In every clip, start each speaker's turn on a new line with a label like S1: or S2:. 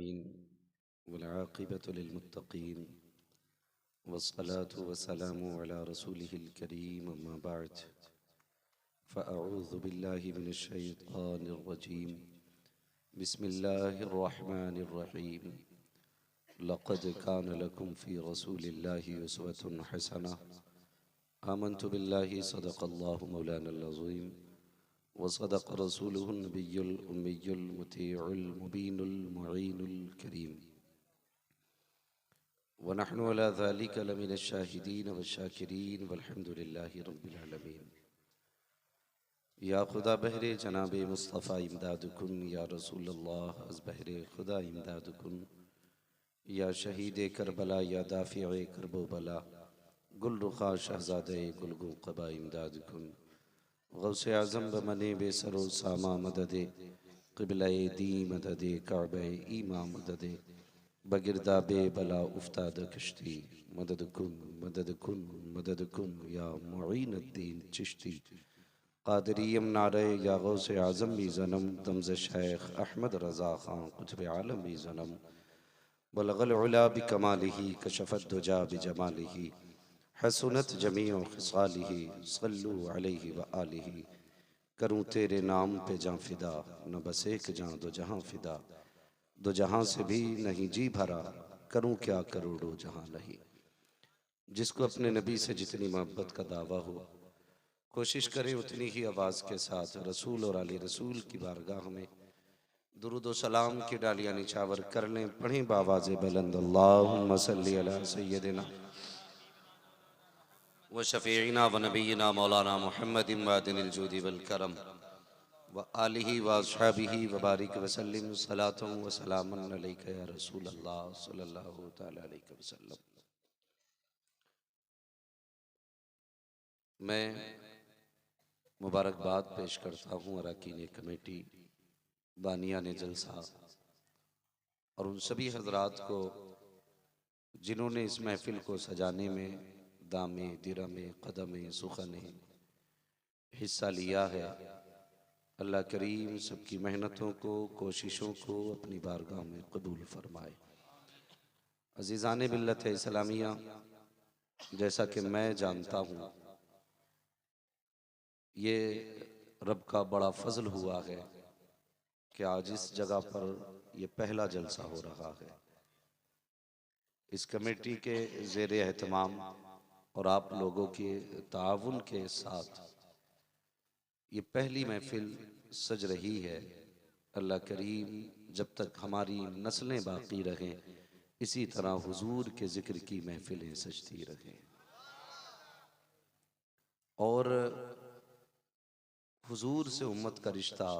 S1: आलमीन वल्आक़िबतु लिल्मुत्तक़ीन वस्सलातु वस्सलामु अला रसूलिहिल करीम अम्मा बअद फ़अऊज़ु बिल्लाहि मिनश शैतानिर रजीम बिस्मिल्लाहिर रहमानिर रहीम लक़द कान लकुम फ़ी रसूलिल्लाहि उस्वतुन हसनह आमन्तु बिल्लाहि सदक़ल्लाहु मौलानल अज़ीम वसदक़ रसूलुहुन नबियुल उम्मियुल मुतीउल मुबीनुल मुईनुल करीम वनहनु अला ज़ालिका लमिनश शाहिदीन वश्शाकिरीन वल्हम्दुलिल्लाहि रब्बिल आलमीन। या खुदा बहरे जनाबे मुस्तफ़ा इमदादुकुन या रसूलल्लाह अज़ बहरे खुदा इमदादुकुन या शहीदे करबला या दाफ़िए करबो बला गुल रुखा शहज़ादे गुलगु क़बा इमदादुकुन गौसे आज़म बमने बेसरो सामा मददे क़िबला-ए दी मददे काबा ईमा मददे बगिरदा बे बला उफ्ताद कश्ती मदद कुन मदद कुन या मुईनुद्दीन चिश्ती क़ादिरीयम नारे या गौसे आज़म भी ज़नम तमज़ शेख अहमद रज़ा ख़ान कुतुब आलम भी ज़नम बलगल उला बिकमालिही कशफ़त दुजा बिजमालिही हसनत जमीउ ख़िसालिही सल्लु अलैहि व आलिही। करूँ तेरे नाम पे जाँ फ़िदा न बस एक जाँ दो जहाँ फ़िदा दो जहाँ से भी नहीं जी भरा करूँ क्या करोड़ों जहाँ नहीं। जिसको अपने नबी से जितनी मोहब्बत का दावा हो कोशिश करें उतनी ही आवाज़ के साथ रसूल और आले रसूल की बारगाह में दुरूद व सलाम की डालियाँ निछावर कर लें। पढ़ें बावाज़ बुलंद अल्लाहुम्मा सल्ली अला सय्यदिना व शफ़ीइना व नबीना मौलाना मुहम्मदिन वादिनिल जूदि वल करम व आलिही व अस्हाबिही व बारिक वसल्लिम सलातुन व सलामुन अलैका या रसूल अल्लाह सल्लल्लाहु तआला अलैहि वसल्लम। मैं मुबारकबाद पेश करता हूँ अरकान कमेटी, बानियान जलसा और उन सभी हजरात को जिन्होंने इस महफिल को सजाने में दामे दिरमे कदमे सुखने हिस्सा लिया है। अल्लाह करीम सबकी मेहनतों को कोशिशों को अपनी बारगाह में कबूल फरमाए। अज़ीज़ान मिल्लत इस्लामिया, जैसा कि मैं जानता हूँ ये रब का बड़ा फजल हुआ है कि आज इस जगह पर यह पहला जलसा हो रहा है। इस कमेटी के ज़ेर एहतमाम और आप लोगों के ताउन के साथ ये पहली महफिल सज रही है। अल्लाह करीम जब तक हमारी नस्लें बाकी रहें इसी तरह हुजूर के ज़िक्र की महफिलें सजती रहें। और हुजूर से उम्मत का रिश्ता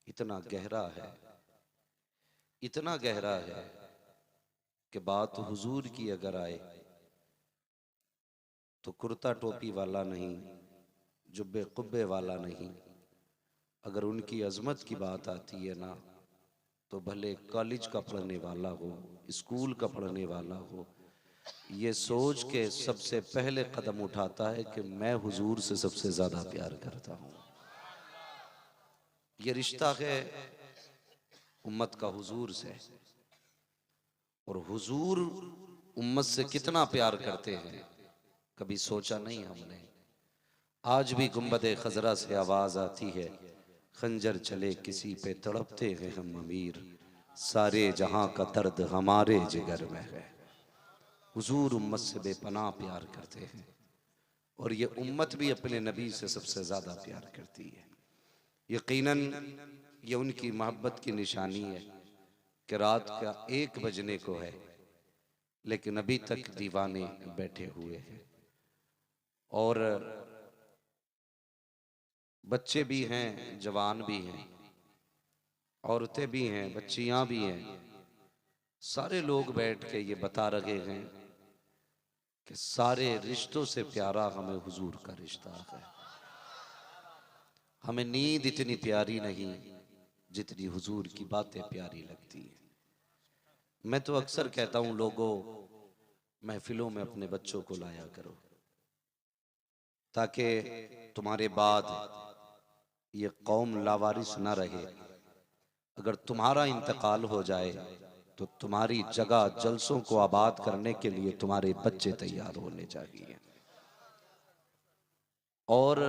S1: इतना गहरा है कि बात हुजूर की अगर आए तो कुर्ता टोपी वाला नहीं, जुब्बे कुब्बे वाला नहीं, अगर उनकी अजमत की बात आती है ना तो भले कॉलेज का पढ़ने वाला हो, स्कूल का पढ़ने वाला हो, ये सोच के सबसे पहले कदम उठाता है कि मैं हुजूर से सबसे ज्यादा प्यार करता हूँ। ये रिश्ता है उम्मत का हुजूर से, और हुजूर उम्मत से कितना प्यार करते हैं कभी सोचा नहीं हमने। आज भी गुंबदे खजरा से आवाज आती है, खंजर चले किसी पे तड़पते हैं हम अमीर, सारे जहां का दर्द हमारे जिगर में है। हुजूर उम्मत से बेपनाह प्यार करते हैं और ये उम्मत भी अपने नबी से सबसे ज्यादा प्यार करती है। यकीनन ये उनकी मोहब्बत की निशानी है कि रात का 1 बजने को है लेकिन अभी तक दीवाने बैठे हुए हैं। और बच्चे भी हैं, जवान भी हैं, औरतें भी हैं, बच्चियां भी हैं, सारे लोग बैठ के ये बता रहे हैं कि सारे रिश्तों से प्यारा हमें हुजूर का रिश्ता है। हमें नींद इतनी प्यारी नहीं जितनी हुजूर की बातें प्यारी लगती हैं। मैं तो अक्सर कहता हूं लोगों, महफिलों में अपने बच्चों को लाया करो ताकि तुम्हारे बाद ये कौम लावारिस न रहे। अगर तुम्हारा इंतकाल हो जाए तो तुम्हारी जगह जलसों को आबाद करने के लिए तुम्हारे बच्चे तैयार होने चाहिए। और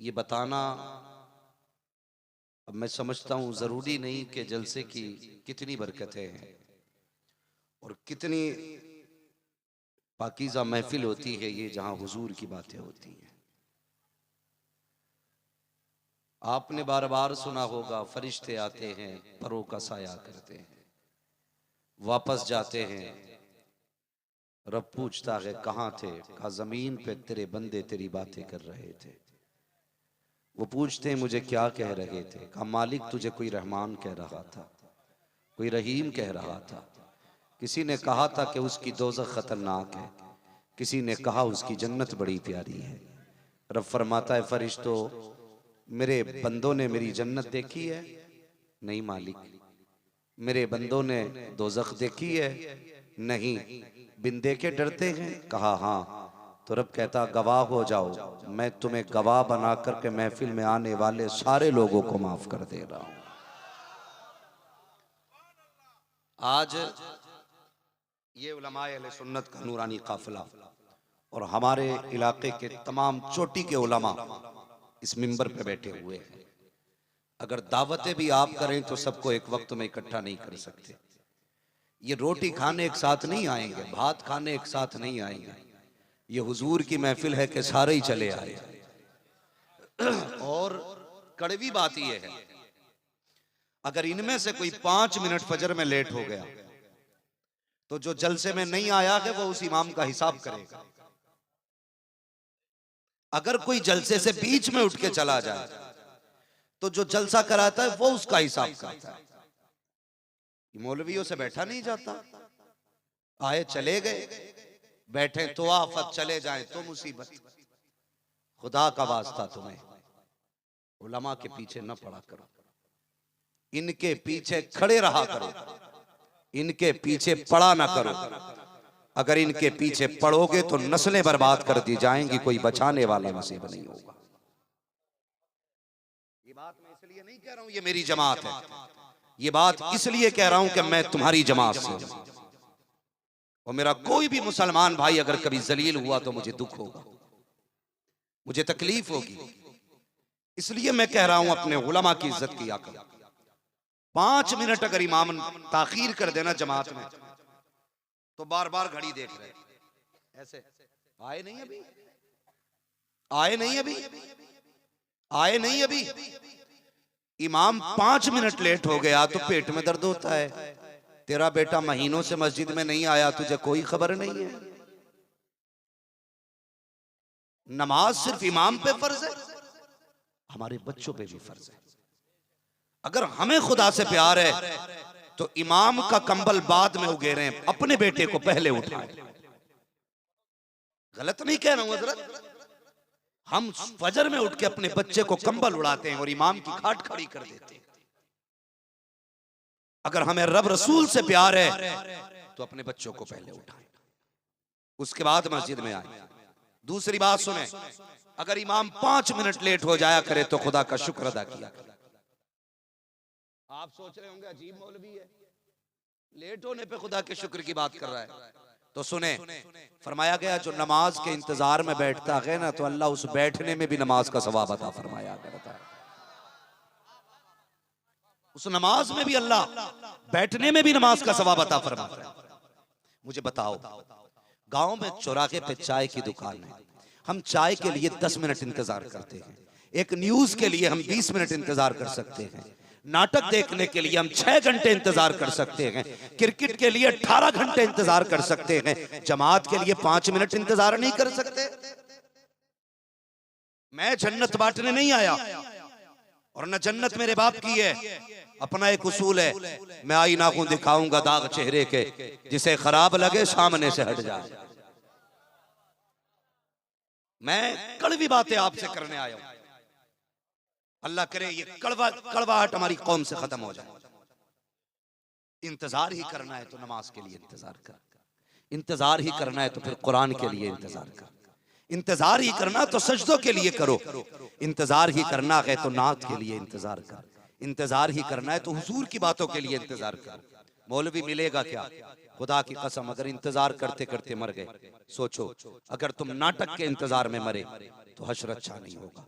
S1: ये बताना, अब मैं समझता हूं जरूरी नहीं कि जलसे की कितनी बरकतें हैं और कितनी पाकीज़ा महफिल होती है ये जहां हुजूर की बातें होती हैं। आपने बार बार सुना होगा, फरिश्ते आते हैं, परों का साया करते हैं, वापस जाते हैं, रब पूछता है कहाँ थे? कहा जमीन पे तेरे बंदे तेरी बातें कर रहे थे। वो पूछते हैं मुझे क्या कह रहे थे? कहा मालिक तुझे कोई रहमान कह रहा था, कोई रहीम कह रहा था। किसी ने कहा था कि उसकी दोज़ख खतरनाक है, किसी ने कहा उसकी जन्नत बड़ी प्यारी है। रब फरमाता है फरिश्तों, मेरे बंदों ने मेरी जन्नत देखी है? नहीं मालिक। मेरे बंदों ने दोज़ख देखी है? नहीं। बिन देखे डरते हैं? कहा हाँ। तो रब कहता गवाह हो जाओ, मैं तुम्हें गवाह बना करके महफिल में आने वाले सारे लोगों को माफ कर दे रहा हूं। आज ये उलमाए अहले सुन्नत का नूरानी काफिला और हमारे इलाके के तमाम चोटी के उलमा इस मिंबर पे बैठे हुए हैं। अगर दावतें भी आप करें तो सबको एक वक्त में इकट्ठा नहीं कर सकते। ये रोटी खाने एक साथ नहीं आएंगे, भात खाने एक साथ नहीं आएंगे। ये हुजूर की महफिल है कि सारे ही चले आए। और कड़वी बात यह है, अगर इनमें से कोई 5 मिनट फजर में लेट हो गया तो जो जलसे में नहीं आया है वो उस इमाम का हिसाब करेगा। अगर कोई जलसे से बीच में उठ के चला जाए तो जो जलसा कराता है वो उसका हिसाब करता है। मौलवियों से बैठा नहीं जाता, आए चले गए, बैठे तो आफत, चले जाए तो मुसीबत। खुदा का वास्ता तुम्हें उलमा के पीछे न पड़ा करो, इनके पीछे खड़े रहा करो, इनके पीछे पड़ा ना करो। अगर इनके पीछे पड़ोगे तो नस्लें बर्बाद कर दी जाएंगी, कोई बचाने वाला नसीब नहीं होगा। ये बात मैं इसलिए नहीं कह रहा हूं ये मेरी जमात है, ये बात इसलिए कह रहा हूं कि मैं तुम्हारी जमात से हूं। और मेरा कोई भी मुसलमान भाई अगर कभी जलील हुआ तो मुझे दुख होगा, मुझे तकलीफ होगी। इसलिए मैं कह रहा हूं अपने उलमा की इज्जत किया करो। 5 मिनट अगर इमाम ताखीर कर देना जमात में तो बार बार घड़ी देख रहे ऐसे, आए नहीं अभी, आए नहीं अभी, आए नहीं अभी। इमाम 5 मिनट लेट हो गया तो पेट में दर्द होता है। तेरा बेटा महीनों से मस्जिद में नहीं आया, तुझे कोई खबर नहीं है। नमाज सिर्फ इमाम पे फर्ज है, हमारे बच्चों पे भी फर्ज है। अगर हमें खुदा से प्यार है तो इमाम का कंबल बाद में उगेरे, अपने बेटे को पहले उठाएं। गलत नहीं कह रहा हूं हजरत, हम फजर में उठ के अपने बच्चे को कंबल उड़ाते हैं और इमाम की खाट खड़ी कर देते हैं। अगर हमें रब रसूल से प्यार है तो अपने बच्चों को पहले उठाएं, उसके बाद मस्जिद में आए। दूसरी बात सुने, अगर इमाम 5 मिनट लेट हो जाया करे तो खुदा का शुक्र अदा किया करे। आप सोच रहे होंगे अजीब मौलवी है, लेट होने पे खुदा के शुक्र की बात कर रहा है। तो सुने, फरमाया गया जो नमाज के इंतजार में बैठता है ना तो अल्लाह उस बैठने में भी नमाज का सवाब अता फरमाया करता है। उस नमाज में भी अल्लाह, बैठने में भी नमाज का सवाब अता फरमाता है। मुझे बताओ, गांव में चौराहे पे चाय की दुकान है, हम चाय के लिए 10 मिनट इंतजार करते हैं। एक न्यूज के लिए हम 20 मिनट इंतजार कर सकते हैं। नाटक देखने के लिए हम 6 घंटे इंतजार कर सकते हैं। क्रिकेट के लिए 18 घंटे इंतजार कर सकते हैं। जमात के लिए 5 मिनट इंतजार नहीं कर सकते। मैं जन्नत बांटने नहीं आया और न जन्नत मेरे बाप की है। अपना एक उसूल है, मैं आईना को दिखाऊंगा दाग चेहरे के, जिसे खराब लगे सामने से हट जाए। मैं कड़वी बातें आपसे करने आया हूं। अल्लाह करे ये कड़वाहट हमारी कौम से खत्म हो जाए। इंतजार ही करना है तो नमाज के लिए इंतजार कर, इंतजार ही करना है तो फिर कुरान के लिए इंतजार कर, इंतजार ही करना तो सजदों के लिए करो, इंतजार ही करना है तो नात के लिए इंतजार कर, इंतजार ही करना है तो हुजूर की बातों के लिए इंतजार कर। मौलवी मिलेगा क्या? खुदा की कसम अगर इंतजार करते करते मर गए, सोचो अगर तुम नाटक के इंतजार में मरे तो हश्र अच्छा नहीं होगा,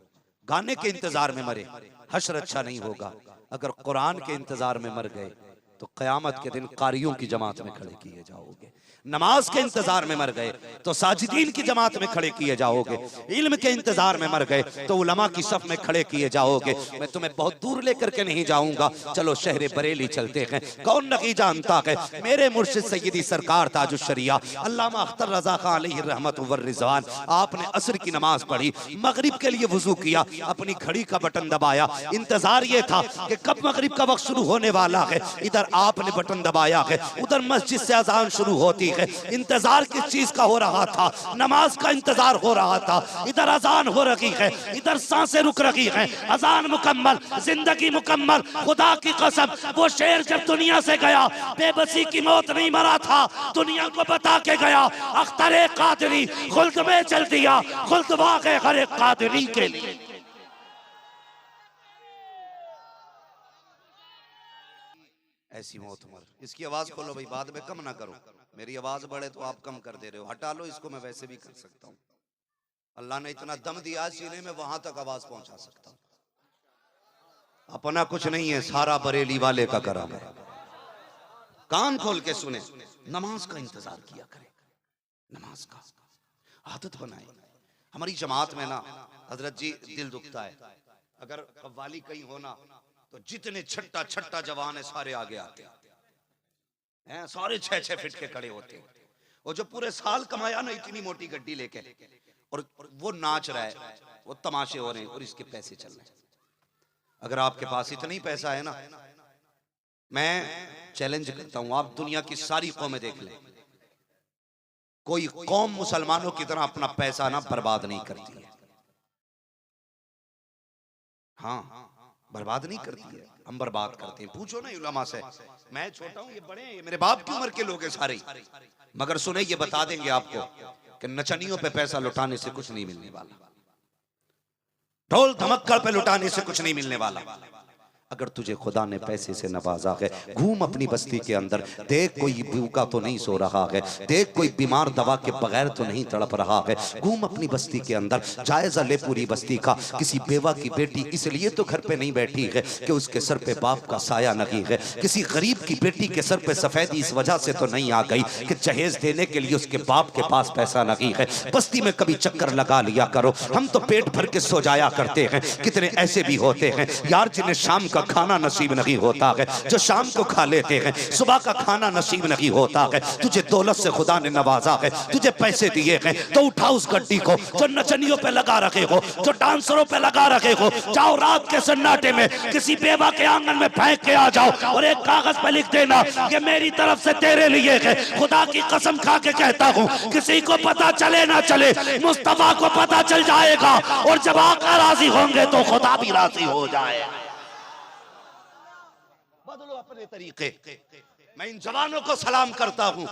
S1: गाने के इंतजार में मरे हश्र अच्छा नहीं होगा, अगर कुरान के इंतजार में मर गए तो क़यामत के दिन कारियों की जमात में खड़े किए जाओगे, नमाज के इंतजार में मर गए तो साजिदीन की जमात में खड़े किए जाओगे, इल्म के इंतजार में मर गए तो उलमा की सफ में खड़े किए जाओगे। मैं तुम्हें बहुत दूर लेकर के नहीं जाऊंगा, चलो शहर बरेली चलते हैं। कौन नहीं जानता है मेरे मुर्शिद सैयदी सरकार ताजुश शरिया अल्लामा अख्तर रजा खान अलैहि रहमत व रिजवान, आपने असर की नमाज पढ़ी, मगरिब के लिए वजू किया, अपनी घड़ी का बटन दबाया, इंतजार ये था कि कब मगरिब का वक्त शुरू होने वाला है, इधर आपने बटन दबाया है, उधर मस्जिद से अजान शुरू होती है। इंतजार किस चीज का हो रहा था? नमाज का इंतजार हो रहा था। इधर अजान हो रही है, इधर सांसें रुक रही हैं, अजान मुकम्मल, जिंदगी मुकम्मल। खुदा की कसम वो शेर जब दुनिया से गया बेबसी की मौत नहीं मरा था, दुनिया को बता के गया अख्तर कादरी खुल्द में चल दिया, खुल्द वाक़े हर कादरी के लिए। ऐसी मौत मर। इसकी आवाज खोलो भाई, बाद में कम ना करो, मेरी आवाज बढ़े तो आप कम कर दे रहे हो, हटा लो इसको, मैं वैसे भी कर सकता हूँ। अल्लाह ने इतना दम दिया सीने में, वहां तक आवाज पहुंचा सकता हूँ। अपना कुछ नहीं है, सारा बरेली वाले का करम है। कान खोल के सुने, नमाज का इंतजार किया करें, नमाज का आदत बनाए। हमारी जमात में ना हजरत जी दिल दुखता है, अगर कव्वाली कहीं होना तो जितने छट्टा छट्टा जवान है सारे आगे आते हैं, सारे 6-6 फीट के खड़े होते हैं। और जो पूरे साल कमाया ना इतनी मोटी गड्डी लेके, और वो नाच रहा है, वो तमाशे हो रहे हैं और इसके पैसे चल रहे हैं। अगर आपके पास इतना ही पैसा है ना, मैं चैलेंज करता हूं, आप दुनिया की सारी कौमें देख लें, कोई कौम मुसलमानों की तरह अपना पैसा ना बर्बाद नहीं करती है। हाँ, बर्बाद नहीं करती है, हम बर्बाद करते हैं। पूछो ना उलमा से, मैं छोटा हूं, ये बड़े हैं, ये मेरे बाप की उम्र के लोग हैं सारे, मगर सुने ये बता देंगे आपको कि नचनियों पे पैसा लुटाने से कुछ नहीं मिलने वाला, ढोल धमक्कड़ पे लुटाने से कुछ नहीं मिलने वाला। अगर तुझे खुदा ने पैसे से नवाजा है, घूम अपनी बस्ती के अंदर, देख कोई भूखा तो नहीं सो रहा है, देख कोई बीमार दवा के बगैर तो नहीं तड़प रहा है। घूम अपनी बस्ती के अंदर, जायजा ले पूरी बस्ती का। किसी बेवा की बेटी इसलिए तो घर पे नहीं बैठी है कि उसके सर पे बाप का साया नहीं है। किसी गरीब की बेटी के सर पे सफेदी इस वजह से तो नहीं आ गई कि जहेज देने के लिए उसके बाप के पास पैसा नहीं है। बस्ती में कभी चक्कर लगा लिया करो, हम तो पेट भर के सो जाया करते हैं। कितने ऐसे भी होते हैं यार जिन्हें शाम का खाना नसीब नहीं होता है, जो शाम को खा लेते हैं, सुबह का खाना नसीब नहीं होता है। तुझे दौलत से खुदा ने नवाजा है, तुझे पैसे दिए हैं, तो उठा उस गड्डी को जो नचनियों पे लगा रखे हो, जो डांसरों पे लगा रखे हो, जाओ रात के सन्नाटे में किसी बेवा के आंगन में फेंक के आ जाओ और एक कागज पे लिख देना कि मेरी तरफ से तेरे लिए है। खुदा की कसम खा के कहता हूँ, किसी को पता चले ना चले, मुस्तफा को पता चल जाएगा, और जब आका राजी होंगे तो खुदा भी राजी हो जाए। बदलो अपने तरीके। मैं इन जवानों को सलाम करता हूं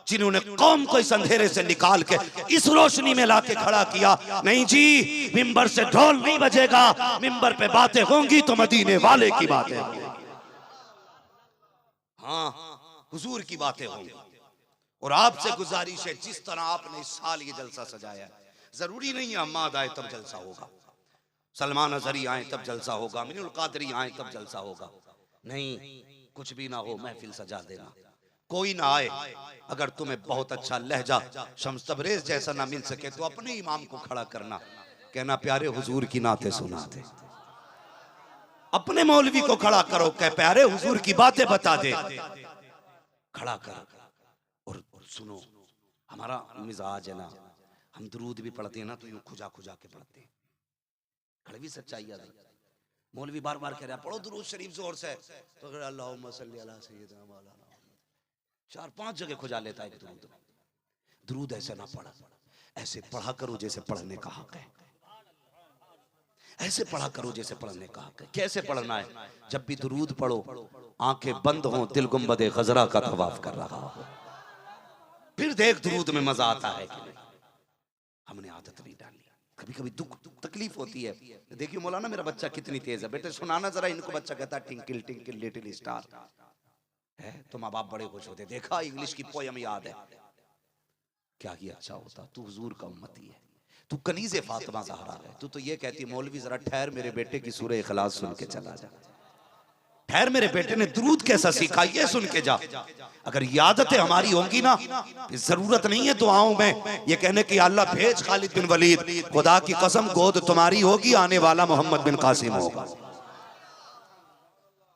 S1: जिन्होंने कौम को इस अंधेरे से निकाल के इस रोशनी में लाके खड़ा किया। नहीं जी, मिंबर से ढोल नहीं बजेगा, मिंबर पे बातें होंगी तो मदीने वाले की बातें होंगी, हाँ हुजूर की बातें होंगी। और आपसे गुजारिश है, जिस तरह आपने इस साल ये जलसा सजाया, जरूरी नहीं है अम्माद आए तब जलसा होगा, सलमान अजहरी आए तब जलसा होगा, मिनुल कादरी आए तब जलसा होगा, नहीं, कुछ भी ना हो, महफिल सजा देना। कोई ना आए, अगर तुम्हें बहुत अच्छा लहजा शम्स तबरेज जैसा ना मिल सके तो अपने इमाम को खड़ा करना, कहना प्यारे हुजूर की नाते सुनाते। अपने मौलवी को खड़ा करो, कह प्यारे हुजूर की बातें बता दे, खड़ा कर और सुनो। हमारा मिजाज है ना, हम दुरूद भी पढ़ते हैं ना तो यूं खुजा खुजा के पढ़ते हैं, कड़वी सच्चाई है। मौलवी बार बार कह रहा पढ़ो दुरूद शरीफ जोर से, तो अल्लाहुम्मा सल्ली अला सय्यिदना मौलाना, 4-5 जगह खुजा लेता है दुरूद। दुरूद ऐसे ना पढ़ा, ऐसे पढ़ा करो जैसे पढ़ने का हक है, ऐसे पढ़ा करो जैसे पढ़ने का हक है। कैसे पढ़ना है? जब भी दुरूद पढ़ो आंखें बंद हो, दिल गुंबदे खजरा का तवाफ कर रहा हो, फिर देख दुरूद में मजा आता है कि नहीं। हमने आदत नहीं डाली। कभी कभी दुख तकलीफ होती है। देखिए मौलाना मेरा बच्चा कितनी तेज है, बेटे सुनाना जरा इनको। बच्चा कहता है टिंकल टिंकल लिटिल स्टार है, तो माँ बाप बड़े खुश होते, देखा इंग्लिश की पोयम याद है। क्या ही अच्छा होता, तू हुजूर का उम्मती है, तू कनीज़े फातिमा ज़हरा है। तू तो ये कहती मौलवी जरा ठहर मेरे बेटे की सूरह इखलास सुन के चला जा, ठहर मेरे बेटे ने दुरूद कैसा सीखा ये सुन के जा। अगर ये आदतें हमारी होंगी ना, जरूरत नहीं है दुआओं में ये कहने की अल्लाह भेज खालिद बिन वलीद, खुदा की कसम गोद तुम्हारी होगी, आने वाला मोहम्मद बिन कासिम होगा।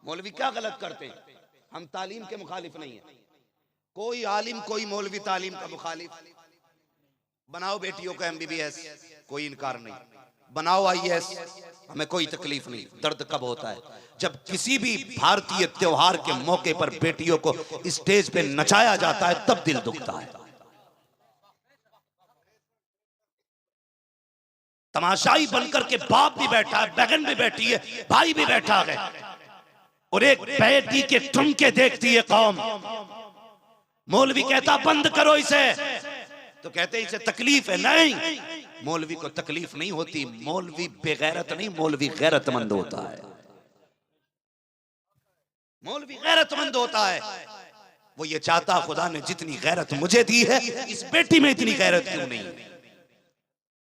S1: मौलवी क्या गलत करते हैं? हम तालीम के मुखालिफ नहीं है, कोई आलिम कोई मौलवी तालीम का मुखालिफ। बनाओ बेटियों को MBBS, कोई इनकार नहीं, बनाओ IAS, हमें कोई तकलीफ नहीं। दर्द कब होता है? जब किसी भी भारतीय त्योहार के मौके पर बेटियों को स्टेज पे नचाया जाता है, तब दिल दुखता है। तमाशाई बनकर के बाप भी बैठा है, बहन भी बैठी है, भाई भी बैठा है, और एक बेटी के ठुमके देखती है कौम। मौलवी कहता बंद करो इसे, तो कहते इसे तकलीफ है। नहीं, मौलवी को तकलीफ नहीं होती, मौलवी बेगैरत नहीं, मौलवी गैरतमंद होता है। मौलवी गैरतमंद होता है, वो ये चाहता खुदा ने जितनी गैरत मुझे दी है, इस बेटी में इतनी गैरत क्यों नहीं?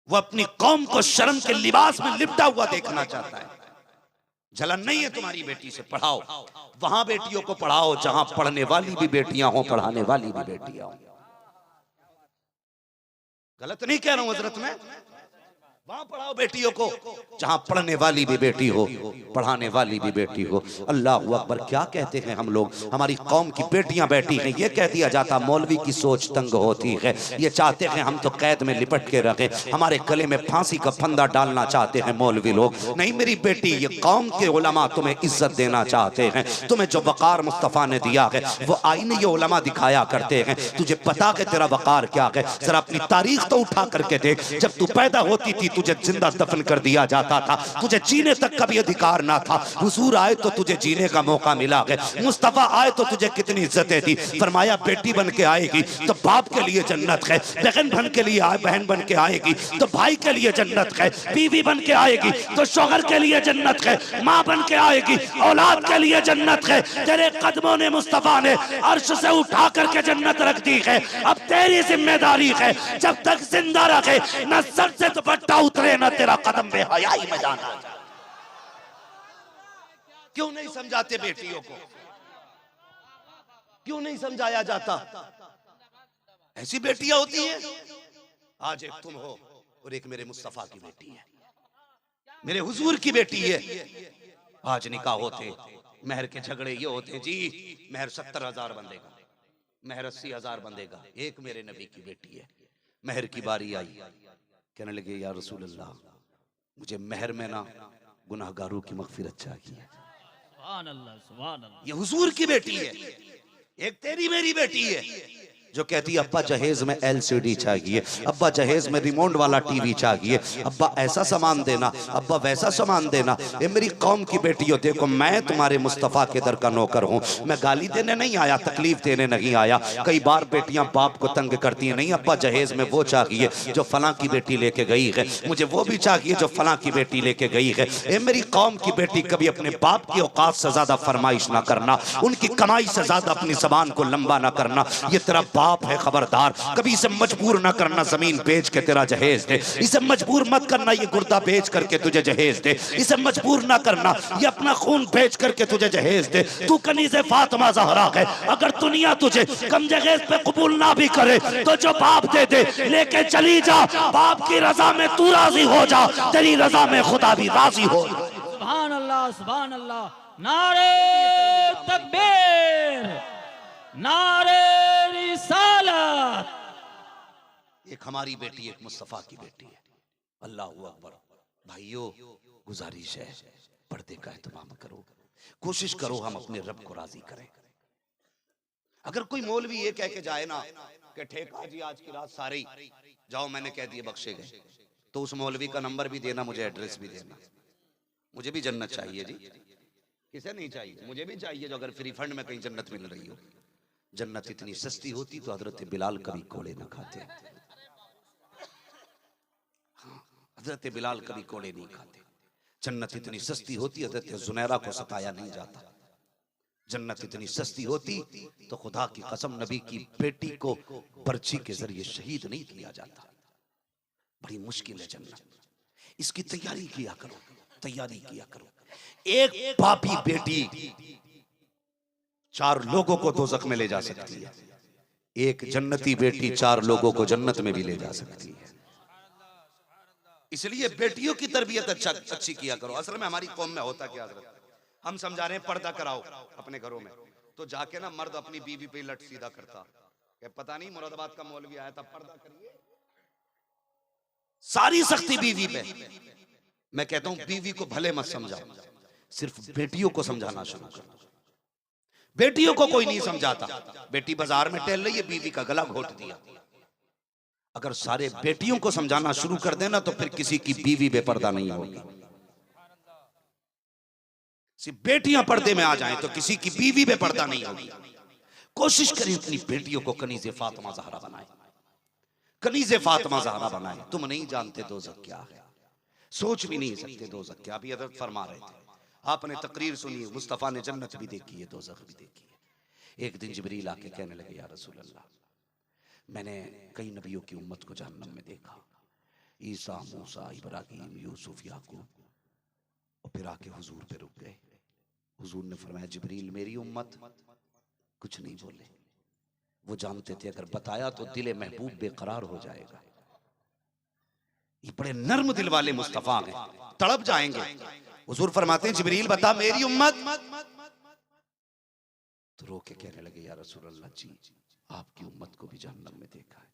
S1: वो अपनी कौम को शर्म के लिबास में लिपटा हुआ देखना चाहता है। जलन नहीं है तुम्हारी बेटी से, पढ़ाओ, वहां बेटियों को पढ़ाओ जहां पढ़ने वाली भी बेटियां हो, पढ़ाने वाली भी बेटियां हो। गलत नहीं कह रहा हूं हजरत में, वहां पढ़ाओ बेटियों को जहां पढ़ने वाली भी बेटी हो, पढ़ाने वाली भी बेटी हो। अल्लाह अकबर। क्या कहते हैं हम लोग, हमारी कौम की बेटियां बैठी हैं, ये कह दिया जाता मौलवी की सोच तंग होती है, ये चाहते हैं हम तो कैद में लिपट के रखें, हमारे गले में फांसी का फंदा डालना चाहते हैं मौलवी लोग। नहीं मेरी बेटी, ये कौम के उलमा तुम्हें इज्जत देना चाहते हैं, तुम्हें जो वकार मुस्तफ़ा ने दिया है वो आईने ये उलमा दिखाया करते हैं। तुझे पता है तेरा वकार क्या है? जरा अपनी तारीख तो उठा करके देख, जब तू पैदा होती थी तुझे जिंदा दफन कर दिया जाता था, तुझे जीने तक का भी अधिकार ना था। हुजूर आए तो तुझे जीने का मौका मिला है, मुस्तफा आए तो तुझे कितनी इज्जतें थी। फरमाया बेटी बन के आएगी तो बाप के लिए जन्नत है, बहन बन के लिए बहन बन के आएगी तो भाई के लिए जन्नत है, बीवी बन के आएगी तो शौहर के लिए जन्नत है, माँ बन के आएगी औलाद के लिए जन्नत है। तेरे कदमों ने मुस्तफा ने अर्श से उठा करके जन्नत रख दी है। अब तेरी जिम्मेदारी है जब तक जिंदा रखे न सर से दुपट्टा उतरे न तेरा कदम बेहयाई में जाना। क्यों नहीं समझाते बेटियों को? क्यों नहीं समझाया जाता? ऐसी बेटियां होती हैं। आज एक तुम हो और एक मेरे मुस्तफा की बेटी है, मेरे हुजूर की बेटी है। आज निकाह होते, महर के झगड़े ये होते, जी महर 70,000 बंदेगा, महर 80,000 बंदेगा। एक मेरे नबी की बेटी है, महर की बारी आई, कहने लगे या रसूल अल्लाह मुझे महर में ना गुनाहगारों की मगफिरत चाहिए। सुभान अल्लाह, सुभान अल्लाह। ये हुजूर की बेटी है। एक तेरी मेरी बेटी है जो कहती है अब्बा जहेज में LCD चाहिए, अब्बा जहेज में रिमोट वाला टीवी चाहिए, अब्बा ऐसा सामान देना, अब्बा वैसा सामान देना। ये मेरी कौम की बेटी हो, देखो मैं तुम्हारे मुस्तफ़ा के दर का नौकर हूँ, मैं गाली देने नहीं आया, तकलीफ देने नहीं आया। कई बार बेटियां बाप को तंग करती हैं, नहीं अब्बा जहेज में वो चाहिए जो फलां की बेटी लेके गई है, मुझे वो भी चाहिए जो फलां की बेटी लेके गई है। ये मेरी कौम की बेटी, कभी अपने बाप की औकात से ज्यादा फरमाइश ना करना, उनकी कमाई से ज्यादा अपनी जबान को लंबा ना करना। ये तेरा बाप है, खबरदार कभी इसे मजबूर ना करना जमीन बेच के तेरा जहेज दे, इसे मजबूर मत करना ये गुर्दा बेच करके तुझे जहेज दे, इसे मजबूर ना करना ये अपना खून बेच करके तुझे जहेज दे। तू कनीज़े फातिमा ज़हरा है, अगर दुनिया तुझे कम जहेज पे कबूल ना भी करे तो जो बाप दे दे लेके चली जा, बाप की रजा में तू राजी हो जा, तेरी रजा में खुदा भी राजी हो।
S2: सुभान अल्लाह, सुभान अल्लाह। नारे तकबीर, नारे रिसालत।
S1: एक हमारी बेटी, एक मुस्तफा की बेटी है। अल्लाह अकबर। भाइयों गुजारिश है, पर्दे का एहतमाम करो, कोशिश करो हम अपने रब को राजी करें। अगर कोई मौलवी ये कह के जाए ना कि ठेका जी आज की रात सारे जाओ, मैंने कह दिए बख्शे गए, तो उस मौलवी का नंबर भी देना, मुझे एड्रेस भी देना। मुझे भी जन्नत चाहिए जी, किसे नहीं चाहिए? मुझे भी चाहिए जो अगर फ्री फंड में कहीं जन्नत मिल रही हो। जन्नत इतनी सस्ती होती तो हजरत बिलाल कभी कोड़े न खाते। हजरत बिलाल कभी कोड़े नहीं खाते। जन्नत इतनी सस्ती होती, हजरत जुनैरा को सताया नहीं जाता। जन्नत इतनी सस्ती होती तो खुदा की कसम नबी की बेटी को पर्ची के जरिए शहीद नहीं किया जाता। बड़ी मुश्किल है जन्नत, इसकी तैयारी किया करो, तैयारी किया करो। एक पापी बेटी 4 लोगों को दोज़ख में ले जा सकती है, एक जन्नती बेटी 4 लोगों को जन्नत में भी ले जा सकती है। इसलिए बेटियों की तरबियत अच्छी किया करो। असल में हमारी कौम में होता क्या हज़रत, हम समझा रहे हैं पर्दा कराओ अपने घरों में, तो जाके ना मर्द अपनी बीवी पे लट सीधा करता है। पता नहीं मुरादाबाद का मौलवी आया था, पर्दा करिए, सारी सख्ती बीवी पे। मैं कहता हूं बीवी को भले मत समझाओ, सिर्फ बेटियों को समझाना शुरू करो। बेटियों को कोई नहीं समझाता। बेटी बाजार में टहल रही है, बीवी का गला घोट दिया। अगर सारे बेटियों को समझाना शुरू कर देना तो फिर किसी की बीवी बेपर्दा नहीं होगी। सिर्फ बेटियां पर्दे में आ जाएं तो किसी की बीवी बेपर्दा नहीं होगी। कोशिश करें अपनी बेटियों को कनीज़े फातिमा ज़हरा बनाए, कनीज़े फातिमा ज़हरा बनाए। तुम नहीं जानते दोज़ख क्या है, सोच भी नहीं सकते दोज़ख क्या। अभी हज़रत फरमा रहे थे, आपने तकरीर सुनी, मुस्तफ़ा ने जन्नत भी देखी है, दोज़ख भी देखी है। एक दिन जिब्रील आके कहने लगे, या रसूल अल्लाह, मैंने कई नबियों की उम्मत को जहन्नम में देखा, ईसा, मूसा, इब्राहीम, यूसुफ, याकूब। और फिर आके हुजूर पे रुक गए। हुजूर ने फरमाया, जिब्रील मेरी उम्मत कुछ नहीं बोले। वो जानते थे अगर बताया तो दिले महबूब बेकरार हो जाएगा। ये बड़े नर्म दिल वाले मुस्तफा हैं, तड़प जाएंगे। हुजूर फरमाते हैं, जिब्रील बता मेरी उम्मत। तो रो के कहने लगे, या रसूल अल्लाह जी, आपकी उम्मत को भी जहन्नम में देखा है।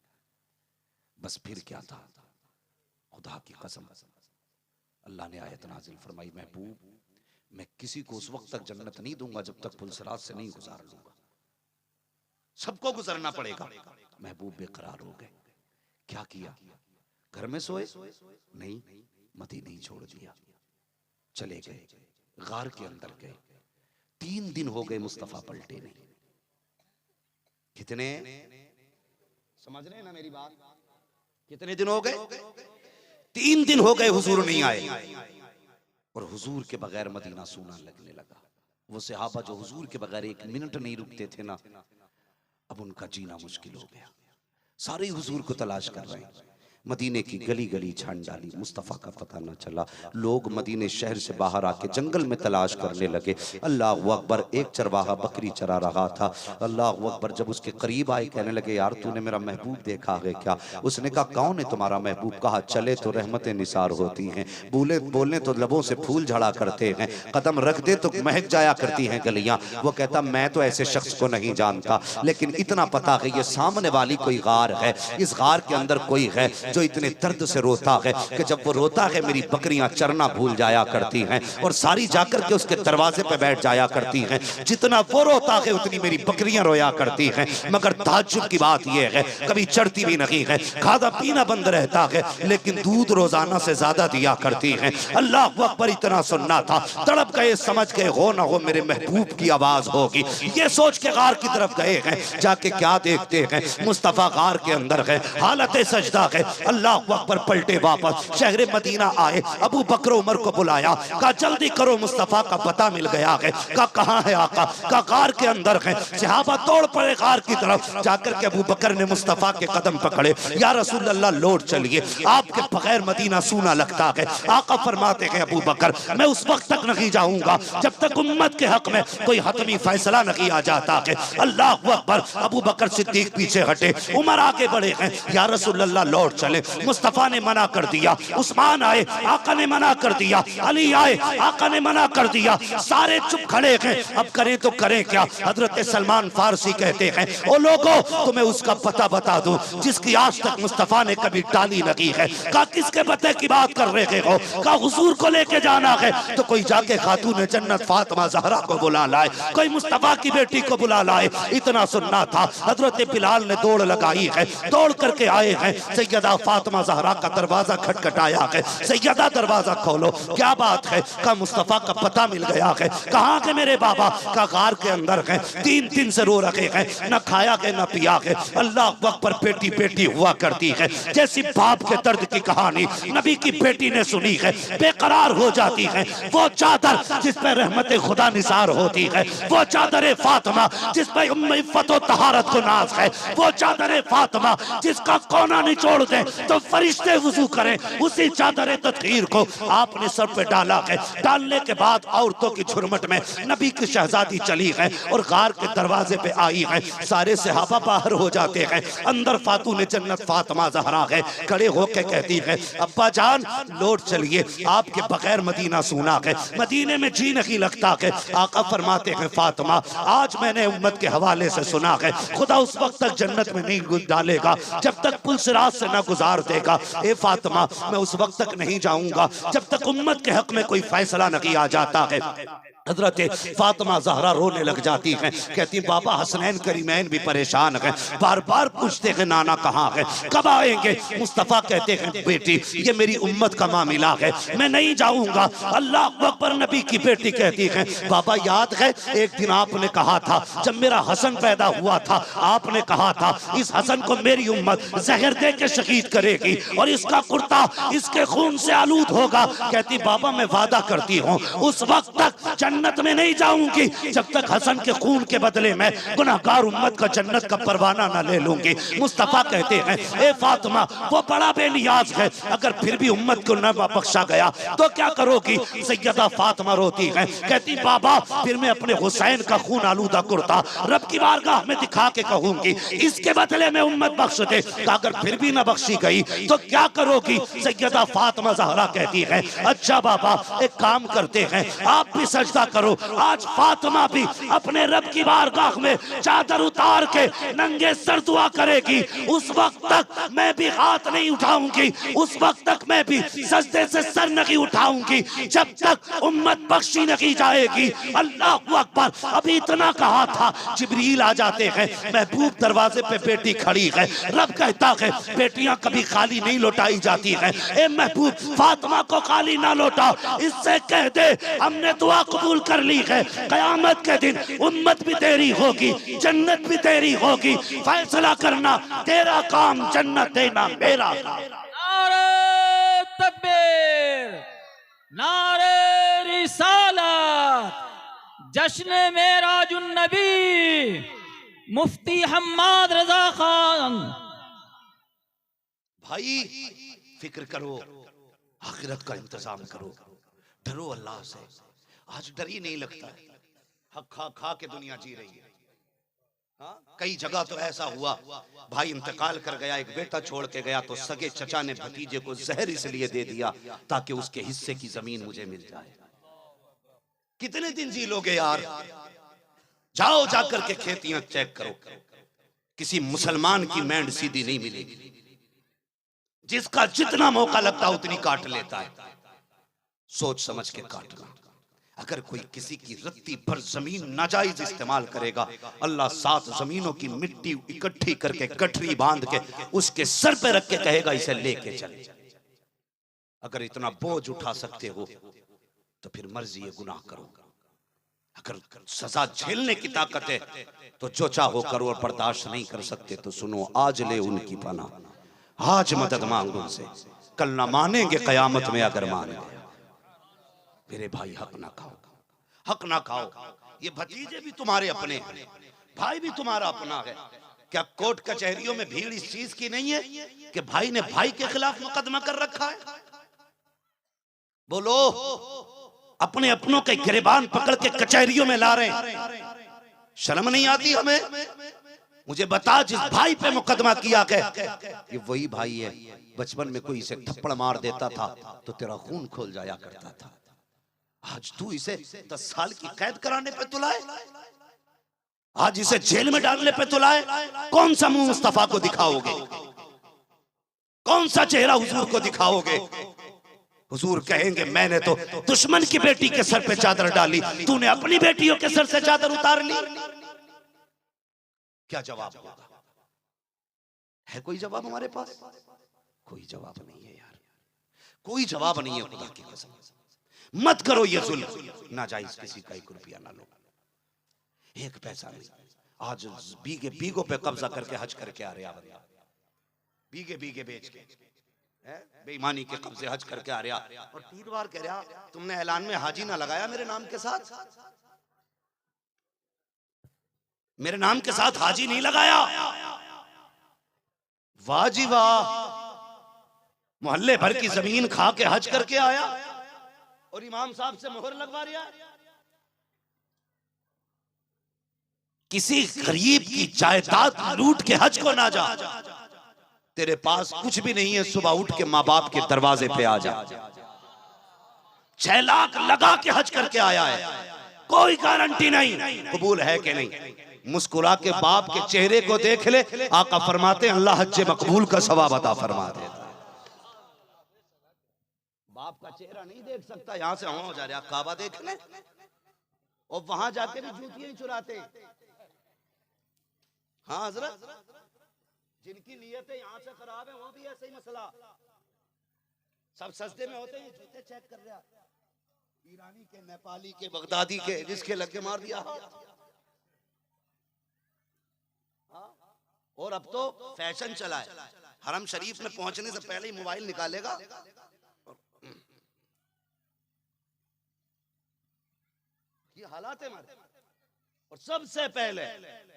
S1: बस फिर क्या था, खुदा की कसम अल्लाह ने आयत नाजिल फरमाई, महबूब मैं किसी को उस वक्त तक जन्नत नहीं दूंगा जब तक पुलसरात से नहीं गुजार लूंगा। सबको गुजरना पड़ेगा। महबूब बेकरार हो गए। क्या किया, घर में सोए नहीं, मदीना ही छोड़ दिया, चले गए, गार के अंदर गए। 3 दिन हो गए मुस्तफा पलटे नहीं। कितने, समझ रहे हैं ना मेरी बात, कितने दिन हो गए? 3 दिन हो गए हुजूर नहीं आए। और हुजूर के बगैर मदीना सूना लगने लगा। वो सहाबा जो हुजूर के बगैर 1 मिनट नहीं रुकते थे ना, अब उनका जीना मुश्किल हो गया। सारे हुजूर को तलाश कर रहे हैं। मदीने की गली गली छान डाली, मुस्तफ़ा का पता न चला। लोग मदीने शहर से बाहर आके जंगल में तलाश करने लगे। अल्लाह अकबर, एक चरवाहा बकरी चरा रहा था। अल्लाह अकबर जब उसके करीब आए, कहने लगे, यार तूने मेरा महबूब देखा है क्या? उसने कहा, कौन है तुम्हारा महबूब? कहा, चले तो रहमतें निसार होती हैं, बोलने तो लबों से फूल झड़ा करते हैं, कदम रख दे तो महक जाया करती हैं गलियां। वो कहता, मैं तो ऐसे शख्स को नहीं जानता, लेकिन इतना पता है ये सामने वाली कोई गार है, इस गार के अंदर कोई है जो इतने दर्द से रोता है कि जब वो रोता है मेरी बकरियां चरना भूल जाया करती हैं और सारी जाकर के उसके दरवाजे पे बैठ जाया करती हैं। जितना वो रोता है उतनी मेरी बकरियां रोया करती हैं। मगर ताज्जुब की बात यह है, कभी चढ़ती भी नहीं है, खाना पीना बंद रहता है, लेकिन दूध रोजाना से ज्यादा दिया करती हैं। अल्लाह अकबर, इतना सुनना था, तड़प गए, समझ गए हो ना हो मेरे महबूब की आवाज होगी। ये सोच के गार की तरफ गए हैं। जाके क्या देखते हैं, मुस्तफा गार के अंदर है, हालत सजदा है। अल्लाह अकबर, पलटे वापस शहर मदीना आए। अबू बकर उमर को बुलाया, कहा जल्दी करो मुस्तफा का पता मिल गया है। कहा कहां है आका? कहा गार के अंदर है। सहाबा दौड़ पड़े गार की तरफ। जाकर के अबू बकर ने मुस्तफा के कदम पकड़े, या रसूल अल्लाह लौट चलिए, आपके बगैर मदीना सूना लगता है। आका फरमाते हैं, अबू बकर मैं उस वक्त तक नहीं जाऊंगा जब तक उम्मत के हक में कोई हतमी फैसला नहीं आ जाता है। अल्लाह अकबर। अबू बकर सिद्दीक पीछे हटे, उमर आगे बढ़े हैं, या रसूल अल्लाह लौट चले। मुस्तफा ने मना कर दिया, उस्मान आए, आका ने मना कर दिया, अली आए, आका ने मना कर दिया। सारे चुप खड़े हैं, अब करें तो करें क्या? हजरत सलमान फारसी कहते हैं, ओ लोगों तुम्हें उसका पता बता दूं जिसकी आज तक मुस्तफा ने कभी टाली नहीं है। कहा किसके पते की बात कर रहे हो? कहा हुजूर को लेके जाना है तो कोई जाके खातून जन्नत फातिमा ज़हरा को बुला लाए, कोई मुस्तफा की बेटी को बुला लाए। इतना सुनना था। हजरत बिलाल ने दौड़ लगाई है, दौड़ करके आए हैं। सैयदा फातिमा जहरा का दरवाजा खटखटाया है। सैयदा दरवाजा खोलो, क्या बात है? का मुस्तफा का पता मिल गया है। कहाँ के मेरे बाबा? का गार के अंदर है, 3 दिन से रो रखे हैं, न खाया है न पिया है। अल्लाह अकबर, बेटी बेटी हुआ करती है। जैसी बाप के दर्द की कहानी नबी की बेटी ने सुनी है, बेकरार हो जाती है। वो चादर जिस पर रहमत खुदा निसार होती है, वो चादर फातिमा जिस पर उम्मे इफ़्फ़त व तहारत को नाज है, वो चादर फातिमा जिसका कोना निचोड़ दे तो फरिश्ते वुजू करें, उसी चादर तत्हीर को आपने सर पे डाला है। डालने के बाद औरतों की झुरमट में नबी की शहजादी चली है और गार के दरवाजे पे आई है। सारे सहाबा बाहर हो जाते हैं। अंदर फातून जन्नत फातिमा ज़हरा है, खड़े होकर कहती है, अब्बा जान लौट चलिए, आपके बगैर मदीना सूना है, मदीने में जी नहीं लगता है। आका फरमाते हैं, फातिमा आज मैंने उम्मत के हवाले से सुना है, खुदा उस वक्त तक जन्नत में नहीं डालेगा जब तक पुल सिरात से न गुजार देगा। ए फातिमा, मैं उस वक्त तक नहीं जाऊंगा जब तक उम्मत के हक में कोई फैसला नहीं आ जाता है। हजरत फातिमा ज़हरा रोने लग जाती हैं, कहती बाबा हसनैन करीमैन भी परेशान हैं, बार बार पूछते हैं नाना कहाँ है, कब आएंगे? मुस्तफ़ा कहते हैं बेटी ये मेरी उम्मत का मामला है, मैं नहीं जाऊंगा। अल्लाह अकबर। नबी की बेटी कहती है, बाबा याद है एक दिन आपने कहा था जब मेरा हसन पैदा हुआ था, आपने कहा था इस हसन को मेरी उम्मत जहर दे के शहीद करेगी और इसका कुर्ता इसके खून से आलूद होगा। कहती बाबा मैं वादा करती हूँ उस वक्त तक जन्नत में नहीं जाऊंगी जब तक हसन के खून के बदले में गुनाहगार उम्मत का जन्नत का परवाना न ले लूंगी। मुस्तफा कहते हैं, ए फातिमा वो बड़ा बेनियाज है, अगर फिर भी उम्मत को न बख्शा गया तो क्या करोगी? सैयदा फातिमा रोती है, कहती बाबा फिर मैं अपने हुसैन का खून आलूदा कुर्ता रब की बारगाह में दिखा के कहूंगी इसके बदले में उम्मत बख्श दे। अगर फिर भी न बख्शी गई तो क्या करोगी? सैयदा फातिमा ज़हरा कहती है, अच्छा बाबा एक काम करते हैं, आप भी सजदा करो। आज फातिमा भी अपने रब की बारगाह में चादर उतार के नंगे सर दुआ करेगी। उस वक्त तक मैं भी हाथ नहीं उठाऊंगी, उस वक्त तक मैं भी सजदे से सर नहीं उठाऊंगी जब तक उम्मत बख्शी नहीं जाएगी। अल्लाह अकबर। अभी इतना कहा था, जिब्रील आ जाते हैं, महबूब दरवाजे पे बेटी खड़ी है, रब कहता है बेटियां कभी खाली नहीं लौटाई जाती हैं, ए महबूब फातिमा को खाली ना लौटा, इससे कह दे हमने दुआ कबूल कर ली है, कयामत के दिन उम्मत भी तेरी होगी, जन्नत भी तेरी होगी, फैसला करना तेरा काम, जन्नत देना मेरा।
S2: नारे तकबीर, नारे रिसालत, जश्न मेराजुन नबी, मुफ्ती हम्माद रजा खान।
S1: भाई फिक्र करो, आखिरत का इंतजाम करो, डरो अल्लाह से। आज डर ही नहीं लगता है, हक खा खा के दुनिया जी रही है। कई जगह तो ऐसा हुआ, भाई इंतकाल कर गया, एक बेटा छोड़ के गया तो सगे चचा ने भतीजे को जहर इसलिए दे दिया ताकि उसके हिस्से की जमीन मुझे मिल जाए। कितने दिन जी लोगे यार? जाओ जाकर के खेतियां चेक करो, किसी मुसलमान की मैंड सीधी नहीं मिलेगी, जिसका जितना मौका लगता उतनी काट लेता है। सोच समझ के काटना। अगर कोई किसी की रत्ती भर जमीन नाजायज इस्तेमाल करेगा, अल्लाह 7 जमीनों की मिट्टी इकट्ठी करके गठरी बांध के उसके सर पे रख के कहेगा इसे लेके चले। अगर इतना बोझ उठा सकते हो तो फिर मर्जी ये गुनाह करो। अगर सजा झेलने की ताकत है तो जो चाहो करो, और बर्दाश्त नहीं कर सकते तो सुनो, आज ले उनकी पनाह, आज मदद मांगो उनसे, कल ना मानेंगे कयामत में अगर मान गए। मेरे भाई हक ना खाओ, हक ना खाओ। ये भतीजे भी तुम्हारे अपने हैं, भाई भी तुम्हारा अपना है। क्या कोर्ट कचहरियों में भीड़ इस चीज की नहीं है कि भाई ने भाई के खिलाफ मुकदमा कर रखा है? बोलो, अपने अपनों के गिरबान पकड़ के कचहरियों में ला रहे हैं, शर्म नहीं आती हमें? मुझे बता, जिस भाई पे मुकदमा किया गया ये वही भाई है बचपन में कोई इसे थप्पड़ मार देता था तो तेरा खून खोल जाया करता था। आज तू इसे 10 साल की कैद कराने पे तुलाए, आज इसे जेल में डालने पे तुलाए। कौन सा मुंह मुस्तफा को दिखाओगे? कौन सा चेहरा हुजूर को दिखाओगे? हुजूर कहेंगे मैंने तो दुश्मन की बेटी के सर पे चादर डाली, तूने अपनी बेटियों के सर से चादर उतार ली। क्या जवाब होगा? है कोई जवाब हमारे पास? कोई जवाब नहीं है यार, कोई जवाब नहीं है। खुदा की कसम मत करो ये जुल्म, नाजायज किसी का 1 रुपया ना लो, 1 पैसा नहीं। आज बीघे बीघों पे कब्जा करके हज करके आ रहा बंदा, बीघे बीघे बेच के बेईमानी के कब्जे हज करके आ रहा, और 3 बार कह रहा तुमने ऐलान में हाजी ना लगाया मेरे नाम के साथ, मेरे नाम के साथ हाजी नहीं लगाया। वाह जी वाह, मोहल्ले भर की जमीन खा के हज करके आया और इमाम साहब से मोहर लगवा रहा। किसी गरीब की जायदाद लूट के हज को ना जा, तेरे पास कुछ भी नहीं है, सुबह उठ के माँ बाप के दरवाजे पे आ जा। 6 लाख लगा के हज करके आया है, कोई गारंटी नहीं कबूल है कि नहीं। मुस्कुरा के बाप के चेहरे को देख ले, आका फरमाते अल्लाह हज मकबूल का सवाब अता फरमा दे। बाप का चेहरा नहीं देख सकता, यहां से वहां हो जा रहा, काबा देख ले, और वहां जाके भी जूतियां चुराते। हाँ हजरत, जिनकी नीयतें यहाँ से खराब है वहां भी ऐसा ही मसला। सब सस्ते में होते हैं, जूते चेक कर रहा, ईरानी के, नेपाली के, बगदादी के, जिसके लग के मार दिया। और अब तो फैशन चला है, हरम शरीफ में पहुंचने से पहले ही मोबाइल निकालेगा। ये हालात है हमारे। और सबसे पहले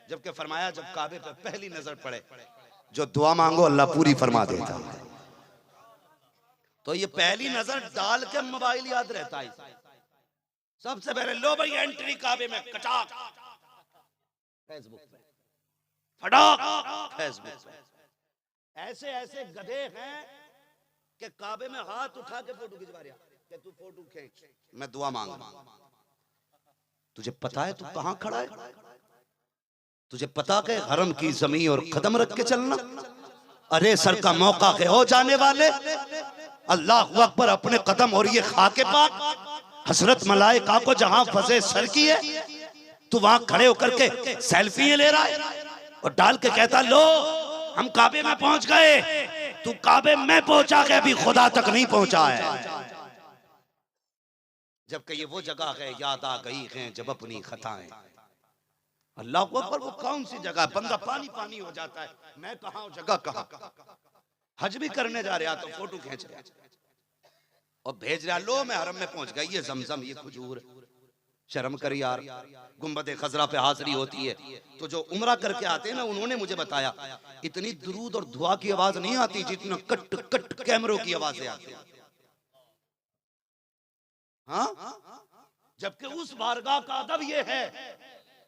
S1: जबकि फरमाया जब काबे पे पहली नजर पड़े, जो दुआ मांगो अल्लाह पूरी फरमा देता है। तो ये पहली नजर डाल के मोबाइल याद रहता है। सबसे पहले लो भाई एंट्री काबे में, कटाक फेसबुक पे, फटाक फेसबुक पे। ऐसे ऐसे गधे हैं कि काबे में हाथ उठा के फोटो खिंचवा रहा कि तू फोटो खींच, मैं दुआ मांग। तुझे पता है तू कहां खड़ा है? तुझे पता है हरम की जमीन और कदम रख के चलना? अरे सर का मौका के हो जाने वाले, अल्लाह अकबर, अपने कदम और ये खाके पाक हसरत मलाइका को जहां फंसे सर की है, तू वहां खड़े होकर के सेल्फी ले रहा है और डाल के कहता लो हम काबे में पहुंच गए। तू काबे में पहुंचा के अभी खुदा तक नहीं पहुंचा है। जबकि ये वो जगह है, याद आ गई है जब अपनी खताएं। अल्लाह को अकबर, वो कौन सी जगह, बंदा पानी पानी हो जाता है, मैं कहां हूं, जगह कहां। हज भी करने जा रहा तो फोटो खींच रहा और भेज रहा, लो मैं हरम में पहुंच गई, ये जमजम, ये खजूर। शर्म कर यार, गुंबद खजरा पे हाजिरी होती है तो जो उम्रा करके आते हैं ना, उन्होंने मुझे बताया इतनी दुरूद और दुआ की आवाज नहीं आती जितना कट कट कैमरों की आवाजें आती है। हाँ, जबकि उस बारगाह का अदब ये है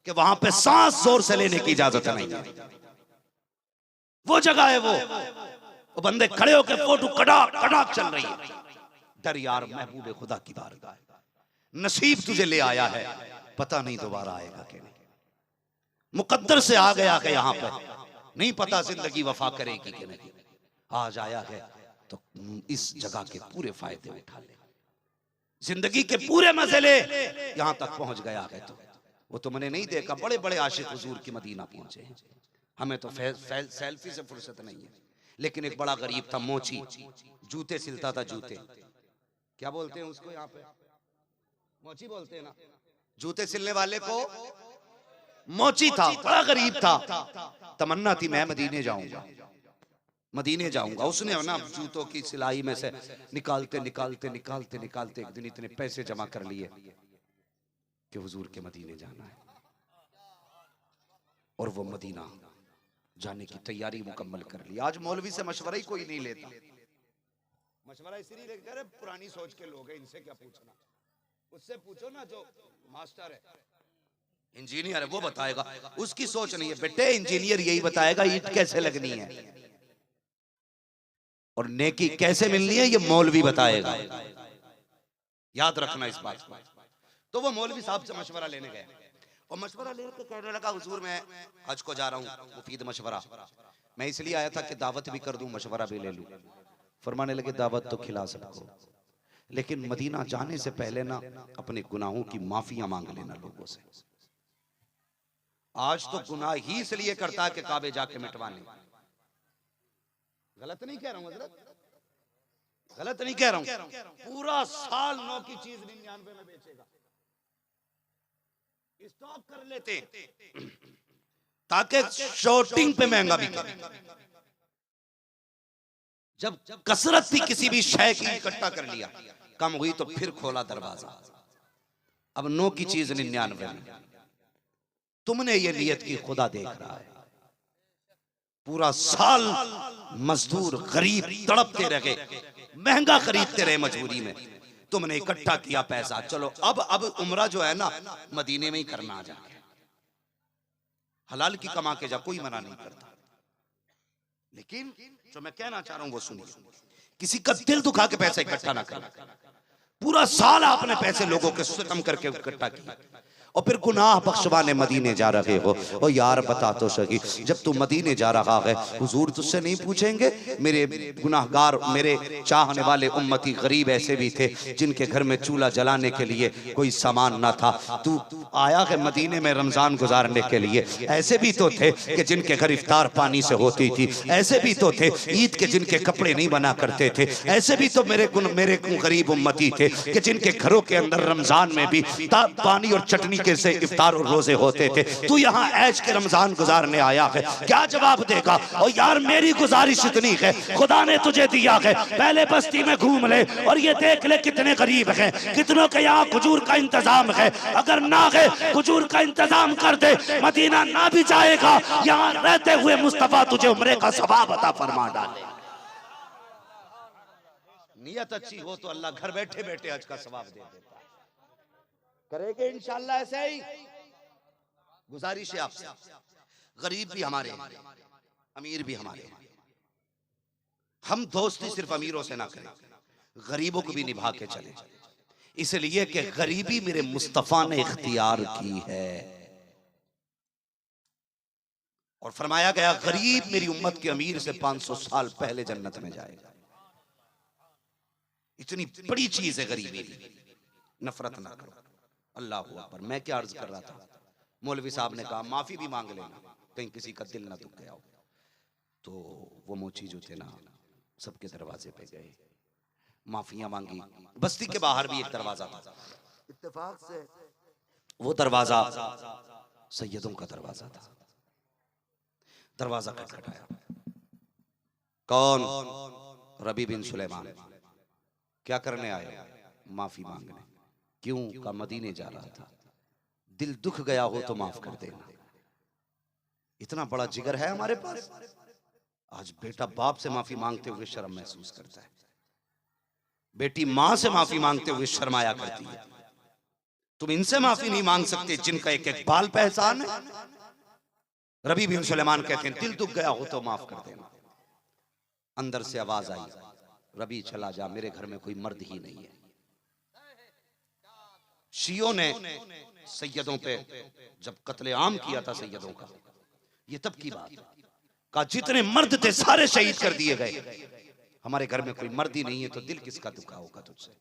S1: कि वहां पे सांस जोर से लेने की इजाजत नहीं है। वो जगह है वो बंदे खड़े होकर फोटो कड़ाक कड़ाक चल रही है। डर यार, महबूब खुदा की बारगाह, नसीब तुझे ले आया है, पता नहीं दोबारा आएगा कि नहीं। मुकद्दर से आ गया कि यहाँ पे नहीं पता जिंदगी वफा करेगी कि नहीं। आज आया है तो इस जगह के पूरे फायदे उठा ले, जिंदगी के पूरे मसले यहां तक पहुंच गया है। तो वो तुमने नहीं देखा, बड़े बड़े आशिक हुजूर की मदीना पहुंचे। हमें तो सेल्फी से फुर्सत नहीं है। लेकिन एक बड़ा गरीब था, मोची, जूते सिलता था। जूते क्या बोलते हैं उसको, यहाँ पे मोची बोलते हैं ना। जूते सिलने वाले को मोची था, बड़ा गरीब था। तमन्ना थी मैं मदीने जाऊंगा, मदीने जाऊंगा। उसने ना जूतों की सिलाई में से निकालते निकालते निकालते निकालते एक दिन इतने पैसे जमा कर लिए कि हुजूर के मदीने जाना है। और वो मदीना जाने की तैयारी मुकम्मल कर ली। आज मौलवी से मशवरा ही कोई नहीं लेता। मशवरा इसलिए लेकर पुरानी सोच के लोग हैं, इनसे क्या पूछना। उससे पूछो ना जो मास्टर है, इंजीनियर है, वो बताएगा। उसकी सोच नहीं है बेटे, इंजीनियर यही बताएगा ईंट कैसे लगनी है और नेकी कैसे मिलनी है, ये मौलवी बताएगा। याद रखना इस बात को। तो वो मौलवी साहब से मशवरा लेने गए और मशवरा लेकर कहने लगा, हुजूर मैं हज को जा रहा हूँ, मुफीद मशवरा। मैं इसलिए आया था कि दावत भी कर दूं, मशवरा भी ले लूं। फरमाने लगे, दावत तो खिला सबको, लेकिन मदीना जाने से पहले ना अपने गुनाहों की माफिया मांग लेना लोगों से। आज तो गुनाह ही इसलिए करता है कि काबे जाके मिटवाने। गलत नहीं कह रहा हूं हजरत, गलत नहीं कह रहा हूं, पूरा साल 9 की चीज 99 में बेचेगा, स्टॉक कर लेते ताकि शॉर्टिंग पे महंगा बिके। जब कसरत थी किसी भी शय की इकट्ठा कर लिया, कम हुई तो फिर खोला दरवाजा। अब 9 की चीज 99 में। तुमने ये नियत की, खुदा देख रहा है। पूरा साल मजदूर गरीब तड़पते रहे, महंगा खरीदते रहे मजबूरी में, तुमने इकट्ठा किया पैसा, चलो अब उम्रा जो है ना मदीने में ही करना आ जाके, हलाल की कमा के जा, कोई मना नहीं करता। लेकिन जो मैं कहना चाह रहा हूं वो सुनिए, किसी का दिल दुखा के पैसा इकट्ठा ना करें। पूरा साल आपने पैसे लोगों के सितम करके इकट्ठा किया और फिर गुनाह बख्शवाने मदीने जा रहे हो। ओ यार बता तो सही, जब तू मदीने जा रहा है हुजूर तुझसे नहीं पूछेंगे? मेरे गुनाहगार, मेरे चाहने वाले उम्मती गरीब ऐसे भी थे जिनके घर में चूल्हा जलाने के लिए कोई सामान ना था। तू आया है मदीने में रमजान गुजारने के लिए, ऐसे भी तो थे कि जिनके घर इफ्तार पानी से होती थी, ऐसे भी तो थे ईद के जिनके कपड़े नहीं बना करते थे, ऐसे भी तो मेरे गरीब उम्मती थे कि जिनके घरों के अंदर रमजान में भी पानी और चटनी के से इफ्तार और रोजे होते थे। तू यहाँ ऐश के रमजान गुजारने आया है, क्या जवाब देगा? और यार मेरी गुजारिश इतनी है, खुदा ने तुझे दिया है, पहले बस्ती में घूम ले और ये देख ले कितने गरीब हैं, कितनों के यहाँ खजूर का इंतजाम है। अगर ना है खजूर का इंतजाम कर दे, मदीना ना भी जाएगा, यहाँ रहते हुए मुस्तफा तुझे उम्रे का सवाब अता फरमा डाले। नियत अच्छी हो तो अल्लाह घर बैठे बैठे हज का सवाब दे देता है। करेंगे इंशाअल्लाह ऐसे ही। गुजारिश है आपसे, गरीब भी हमारे हैं, अमीर भी हमारे हैं। हम दोस्ती सिर्फ अमीरों से ना करें, गरीबों को भी निभा के चलें, इसलिए कि गरीबी मेरे मुस्तफा ने इख्तियार की है। और फरमाया गया गरीब मेरी उम्मत के अमीर से 500 साल पहले जन्नत में जाएगा। इतनी बड़ी चीज है गरीबी, नफरत ना करो। अल्लाह अकबर। मैं क्या अर्ज कर रहा था, मौलवी साहब ने कहा माफी भी मांग लेना, कहीं किसी का दिल ना दुख गया हो। तो वो मोची जो थे ना सबके दरवाजे पे गए, माफियां मांगी। बस्ती के बाहर भी एक दरवाजा था, इत्तेफाक से वो दरवाजा सैयदों का दरवाजा था। दरवाजा खटखटाया, कौन? रबी बिन सुलेमान। क्या करने आए? माफी मांगने। क्यों? का मदीने जा रहा था, दिल दुख गया हो तो माफ कर देना। इतना बड़ा जिगर है हमारे पास। आज बेटा बाप से माफी मांगते हुए शर्म महसूस करता है, बेटी मां से माफी मांगते हुए शर्माया करती है। तुम इनसे माफी नहीं मांग सकते जिनका एक एक बाल पहचान है। रबी बिन सुलेमान कहते हैं दिल दुख गया हो तो माफ कर देना। अंदर से आवाज आई, रबी चला जा, मेरे घर में कोई मर्द ही नहीं है। शियों ने सैयदों पे जब कत्ले आम किया था सैयदों का, ये तब की बात, का जितने मर्द थे सारे शहीद कर दिए गए। हमारे घर में कोई मर्द ही नहीं है तो दिल किसका दुखा होगा तुझसे।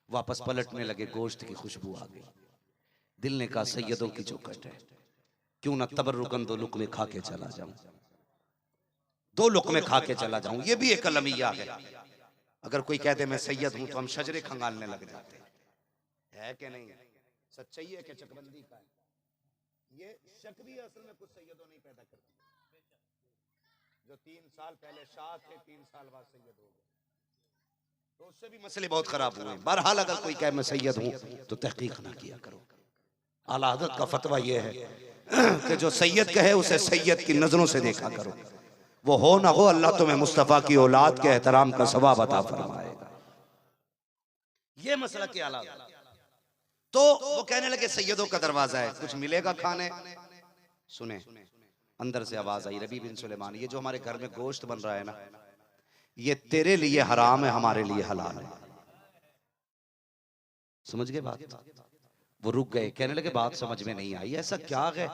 S1: वापस पलटने लगे, गोश्त की खुशबू आ गई। दिल ने कहा सैयदों की चौकट है, क्यों ना तबर्रुकन 2 लुक़मे खा के चला जाऊं, 2 लुक़मे खा के चला जाऊं। ये भी एक अलमिया है। अगर कोई कह दे मैं सैयद हूं तो हम शजरे खंगालने लग जाते है कि नहीं? सच्चाई है कि चकबंदी का है? ये शक भी असल में कुछ सैयदों नहीं पैदा करती, जो 3 साल पहले शाह थे 3 साल बाद सैयद हो गए, तो उससे भी मसले बहुत खराब हुए। बहरहाल अगर कोई कहे मैं सैयद हूं तो तहकीक ना किया करो। आला हज़रत का फतवा यह है कि जो सैयद कहे उसे सैयद की नजरों से देखा करो। वो हो ना हो, अल्लाह तुम्हें मुस्तफा की औलाद के एहतराम का सवाब अता फरमाएगा। ये मसला क्या आला। तो वो कहने लगे सैयदों का दरवाजा है, कुछ मिलेगा खाने? सुने, अंदर से आवाज आई, रबी बिन सुलेमान, ये जो हमारे घर में गोश्त बन रहा है ना, ये तेरे लिए हराम है, हमारे लिए हलाल है। समझ गए बात? वो रुक गए, कहने लगे बात समझ में नहीं आई। ऐसा क्या है,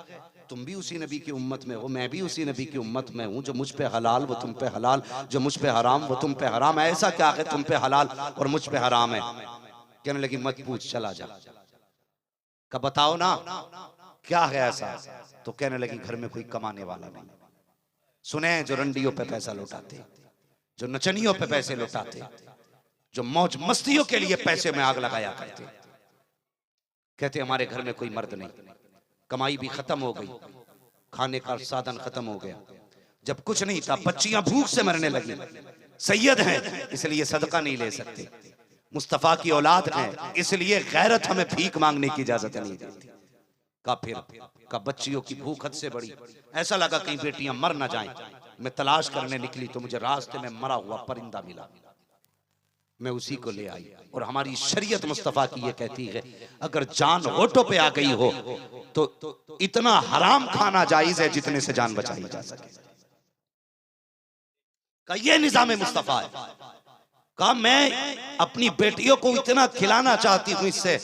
S1: तुम भी उसी नबी की उम्मत में हो, मैं भी उसी नबी की उम्मत में हूं। जो मुझ पे हलाल वो तुम पे हलाल, जो मुझ पे हराम वो तुम पे हराम। ऐसा क्या है तुम पे हलाल और मुझ पे हराम है? कहने लगी मत पूछ, चला जा। का बताओ ना क्या है ऐसा? तो कहने लगी घर में कोई कमाने वाला नहीं। सुने, जो रंडियों पे पैसा लुटाते, जो नचनियों पे पैसे लुटाते, जो मौज मस्तियों के लिए पैसे में आग लगाया करते। कहते हमारे घर में कोई मर्द नहीं, कमाई भी खत्म हो गई, खाने का साधन खत्म हो गया। जब कुछ नहीं था, बच्चियां भूख से मरने लगी। सैयद हैं इसलिए सदका नहीं ले सकते, मुस्तफा की औलाद हैं इसलिए गैरत हमें भीख मांगने की इजाजत नहीं देती। का बच्चियों की भूख हद से बड़ी। ऐसा लगा कहीं बेटियां मर ना जाएं। मैं तलाश करने निकली तो मुझे रास्ते में मरा हुआ परिंदा मिला, मैं उसी को ले आई। और हमारी शरीयत मुस्तफा की ये कहती है अगर जान होठों पे आ गई हो तो इतना हराम खाना जायज है जितने से जान बचाई जा सके। का ये निजाम मुस्तफा है। कहा मैं अपनी बेटियों को इतना खिलाना चाहती हूँ इससे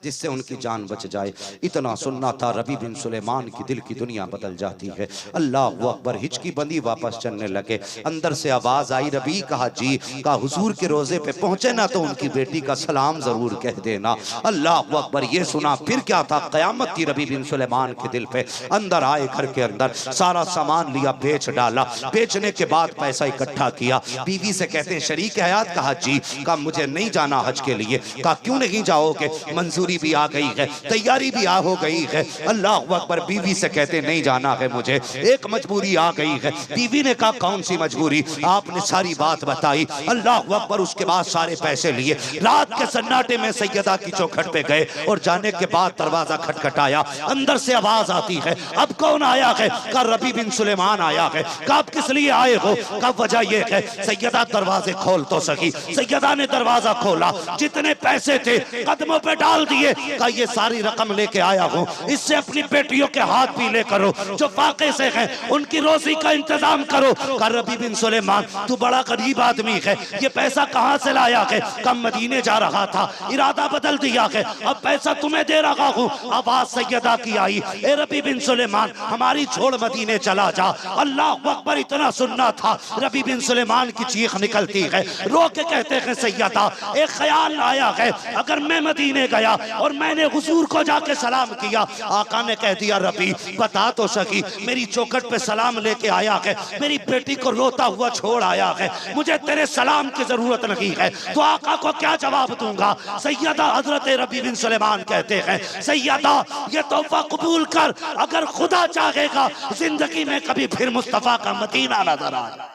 S1: जिससे उनकी जान बच जाए। इतना सुनना था, रबी बिन सुलेमान की दिल की दुनिया बदल जाती है। अल्लाह अकबर, हिचकी बंदी वापस चलने लगे। अंदर से आवाज आई, रबी कहा जी, का हुजूर के रोजे पे पहुंचे ना तो उनकी बेटी का सलाम जरूर कह देना। अल्लाह अकबर, ये सुना फिर क्या था, कयामत थी रबी बिन सुलेमान के दिल पे। अंदर आए, घर के अंदर सारा सामान लिया, बेच डाला। बेचने के बाद पैसा इकट्ठा किया। बीवी से कहते हैं शरीक हयात, कहा जी, कहा मुझे नहीं जाना हज के लिए। कहा क्यों नहीं जाओगे, मंजूरी भी आ गई है, तैयारी भी हो गई है। अल्लाह अकबर, बीवी से कहते नहीं जाना है मुझे, एक मजबूरी आ गई है। बीवी ने कहा कौन सी मजबूरी, आपने सारी बात बताई। अल्लाह अकबर, उसके बाद सारे पैसे लिए, रात के सन्नाटे में सैयदा की चौखट पे गए और जाने के बाद दरवाजा खटखटाया। अंदर से आवाज आती है, अब कौन आया है? कहा रबी बिन सुलेमान आया है। कहा आप किस लिए आए हो? कहा वजह यह है सैयदा दरवाजे खोल तो सकी। सैयदा ने दरवाजा खोला, जितने पैसे थे कदमों पे डाल दिए। कहा ये सारी रकम लेके आया हूँ, इससे अपनी बेटियों के हाथ पीले करो, जो फाके से हैं उनकी रोजी का इंतजाम करो। कहा रबी बिन सुलेमान तू बड़ा गरीब आदमी है, ये पैसा कहाँ से लाया है? कम मदीने जा रहा था, इरादा बदल दिया है, अब पैसा तुम्हें दे रहा हूँ। आवाज सैयदा की आई, ए रबी बिन सुलेमान हमारी छोड़ मदीने चला जा। अल्लाह अकबर, इतना सुनना था। रबी बिन सुलेमान की चीख निकलती है, रो के कहते हैं सैयदा एक ख्याल आया है, अगर मैं मदीने गया और मैंने हुजूर को जाके सलाम किया, आका ने कह दिया रबी बता तो सकी मेरी चौखट पे सलाम लेके आया है, मेरी बेटी को रोता हुआ छोड़ आया है, मुझे तेरे सलाम की जरूरत नहीं है, तो आका को क्या जवाब दूंगा? सैयदा हजरत रबी बिन सुलेमान कहते हैं सैयदा ये तोहफा कबूल कर, अगर खुदा चाहेगा जिंदगी में कभी फिर मुस्तफा का मदीना नजर आ जाए।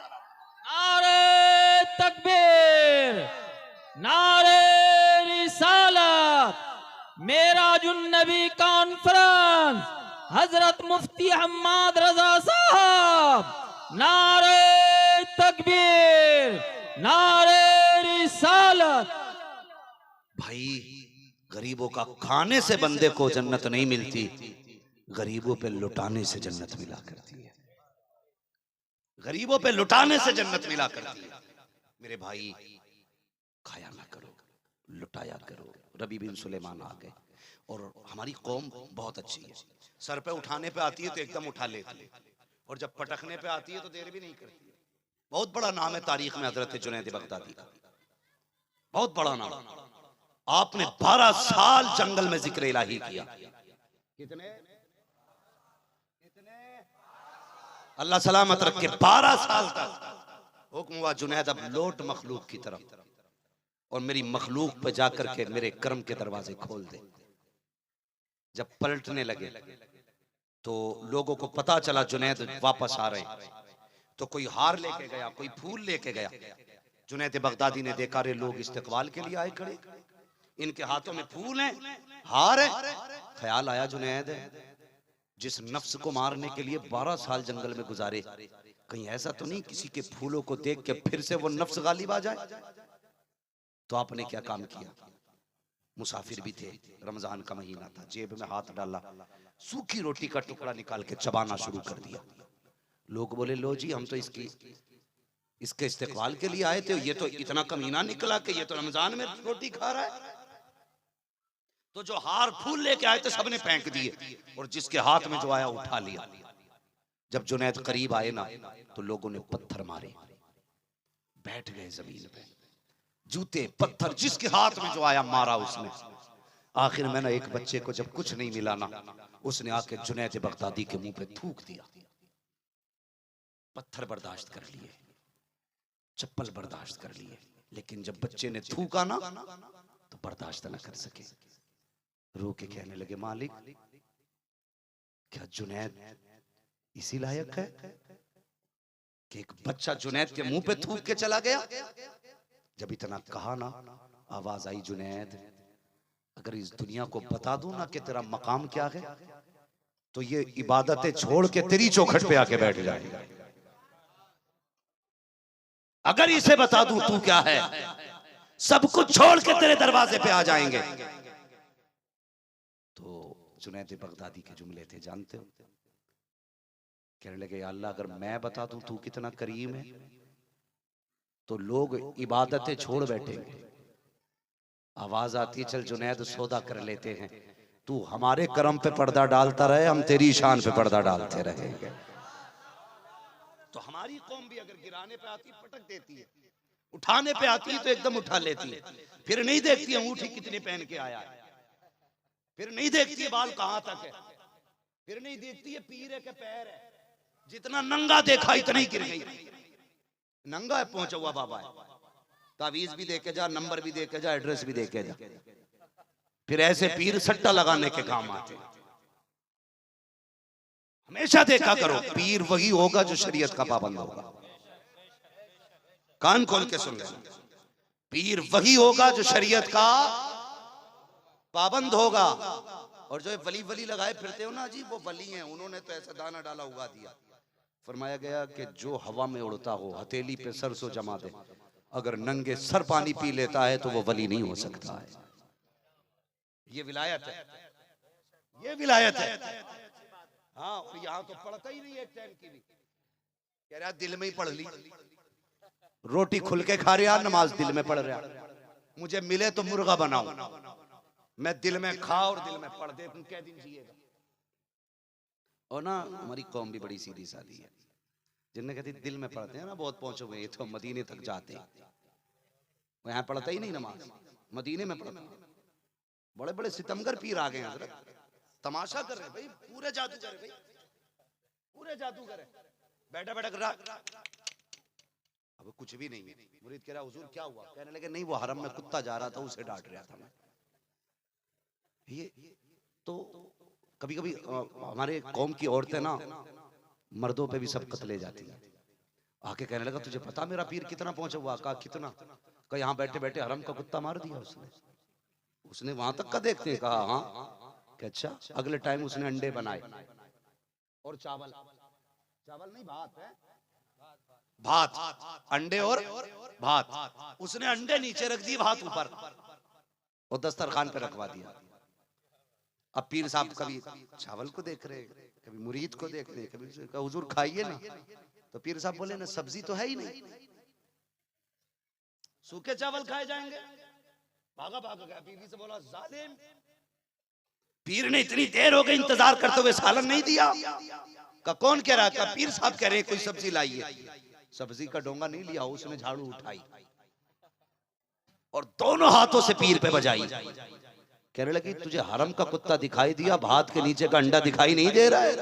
S2: नारे तकबीर, नारे रिसालत, मेराजुन नबी कॉन्फ्रेंस, हजरत मुफ्ती हम्माद रजा साहब, नारे तकबीर, नारे रिसालत।
S1: भाई गरीबों का खाने से बंदे को जन्नत नहीं मिलती, गरीबों पे लुटाने से जन्नत मिला करती है। गरीबों पे लुटाने से जन्नत मिला करती है। मेरे भाई खाया ना करो, लुटाया करो। रबी बिन सुलेमान आ गए और हमारी कौम बहुत अच्छी है, सर पे उठाने पे आती है तो एकदम उठा लेती है, और जब पटकने पे आती है तो देर भी नहीं करती। बहुत बड़ा नाम है तारीख में हजरत जुनैद बगदादी का, बहुत बड़ा नाम। आपने 12 साल जंगल में जिक्र इलाही किया। कितने? अल्लाह सलामत रखे। 12 साल तक हुक्म हुआ जुनैद अब लौट मखलूक की तरफ, और मेरी मखलूक पे जाकर के मेरे कर्म के दरवाजे खोल दे। जब पलटने लगे तो लोगों को पता चला जुनैद वापस आ रहे हैं, तो कोई हार लेके गया, कोई फूल लेके गया। जुनैद बगदादी ने देखा रे लोग इस्तकबाल के लिए आए खड़े, इनके हाथों में फूल हैं, हार है। ख्याल आया जुनैद जिस नफ्स को मारने के लिए 12 साल जंगल में गुजारे, कहीं ऐसा तो नहीं किसी के फूलों को देख के फिर से वो नफ्स गालिब आ जाए। तो आपने क्या काम किया? मुसाफिर भी थे, रमजान का महीना था, जेब में हाथ डाला, सूखी रोटी का टुकड़ा निकाल के चबाना शुरू कर दिया। लोग बोले लो जी हम तो इसके इस्तेकबाल के लिए आए थे, ये तो इतना कमीना निकला कि ये तो रमजान में रोटी खा रहा है। तो जो हार फूल लेके आए थे सबने फेंक दिए, और जिसके हाथ में जो आया उठा लिया। जब जुनैद करीब आए ना तो लोगों ने पत्थर मारे, बैठ गए जमीन पे, जूते पत्थर जिसके हाथ में जो आया मारा उसने। आखिर में ना एक बच्चे को जब कुछ नहीं मिला ना, उसने आके जुनैद बगदादी के मुंह पे थूक दिया। पत्थर बर्दाश्त कर लिए, चप्पल बर्दाश्त कर लिए, लेकिन जब बच्चे ने थूका ना तो बर्दाश्त न कर सके, रो के कहने लगे मालिक क्या जुनैद इसी लायक है कि एक बच्चा जुनैद के मुंह पे थूक के चला गया। जब इतना कहा ना आवाज आई, जुनैद अगर इस दुनिया को बता दूं ना कि तेरा मकाम क्या है तो ये इबादतें छोड़ के तेरी चौखट पे आके बैठ जाएगा। अगर इसे बता दूं तू क्या है, सब कुछ छोड़ के तेरे दरवाजे पे आ जाएंगे। तो जुनैद बगदादी के जुमले थे, जानते हो? कहने लगे या अल्लाह अगर मैं बता दूं तू कितना करीम है तो लोग इबादतें छोड़ बैठेंगे। आवाज आती है चल जुनैद सौदा कर लेते हैं, तू हमारे करम पे पर्दा डालता रहे, हम तेरी शान पे पर्दा डालते रहेंगे। तो हमारी कौम भी अगर गिराने पे आती पटक देती है, उठाने पे आती है तो एकदम उठा लेती है, फिर नहीं देखती अंगूठी कितनी पहन के आया है, फिर नहीं देखती है बाल कहां तक है, फिर नहीं देखती है पीर के पैर है, जितना नंगा देखा इतना ही गिर गई। नंगा है पहुंचा हुआ बाबा है, तावीज भी देके जा, नंबर भी देके जा, एड्रेस भी देके जा। फिर ऐसे पीर सट्टा लगाने के काम आते हैं। हमेशा देखा करो पीर वही होगा जो शरीयत का पाबंद होगा। कान खोल के सुन लेना, पीर वही होगा जो शरीयत का पाबंद होगा। और जो वली वली लगाए फिरते हो ना जी, वो वली हैं, उन्होंने तो ऐसा दाना डाला उगा दिया। फरमाया गया कि जो हवा में उड़ता हो, हथेली पे सरसों जमा दे, अगर नंगे सर पानी पी लेता है तो वो वली नहीं हो सकता है। ये विलायत है, ये विलायत है। हाँ, और यहाँ तो पढ़ता ही नहीं एक टाइम की भी, कह रहा दिल में ही पढ़ ली, रोटी खुल के खा रहा, नमाज दिल में पढ़ रहा, मुझे मिले तो मुर्गा बनाओ, मैं दिल में खा और दिल में पढ़ दे, तुम क्या दिन जिएगा। और ना हमारी कौम भी बड़ी सीधी सादी है, जिनने कहती दिल में पढ़ते हैं ना बहुत पहुंचे हुए, ये तो मदीने तक जाते हैं, वो यहाँ पढ़ता ही नहीं नमाज, मदीने में पढ़ता। बड़े बड़े सितमगर पीर आ गए हैं हजरत, तमाशा कर रहे भाई, पूरे जादू कर भाई, पूरे जादू करे, बैठा बैठा अब कुछ भी नहीं है। मुरीद कह रहा हुजूर क्या हुआ, कहने लगे नहीं वो हरम में कुत्ता जा रहा था उसे डांट रहा था मैं। ये तो कभी कभी हमारे कौम की औरतें ना मर्दों पे भी सबकत ले जाती है। आके कहने लगा तुझे पता मेरा पीर कितना पहुंचा हुआ? कहा कितना? कहा यहाँ बैठे बैठे हरम का कुत्ता मार दिया उसने। उसने वहां तक का देखते हैं, कहा हाँ। कि अच्छा। अगले टाइम उसने अंडे बनाए और चावल, चावल नहीं भात है, भात, अंडे और भात। उसने अंडे नीचे रख दिए, भात ऊपर, और दस्तरखान पे रखवा दिया। अब पीर साहब कभी चावल को देख रहे, कभी मुरीद को देख रहे, कभी हुजूर खाइए ना, तो पीर साहब बोले ना सब्जी तो है ही नहीं, सूखे चावल खाए जाएंगे। भागा भागा गया, बीवी से बोला जालिम, पीर ने इतनी देर हो गई इंतजार करते हुए सालन नहीं दिया। का कौन कह रहा? का पीर साहब कह रहे कोई सब्जी लाइए। सब्जी का डोंगा नहीं लिया, उसने झाड़ू उठाई और दोनों हाथों से पीर पे बजाई। कहने लगी तुझे हरम का कुत्ता दिखाई दिया, भात के नीचे का अंडा दिखाई नहीं दे रहा है?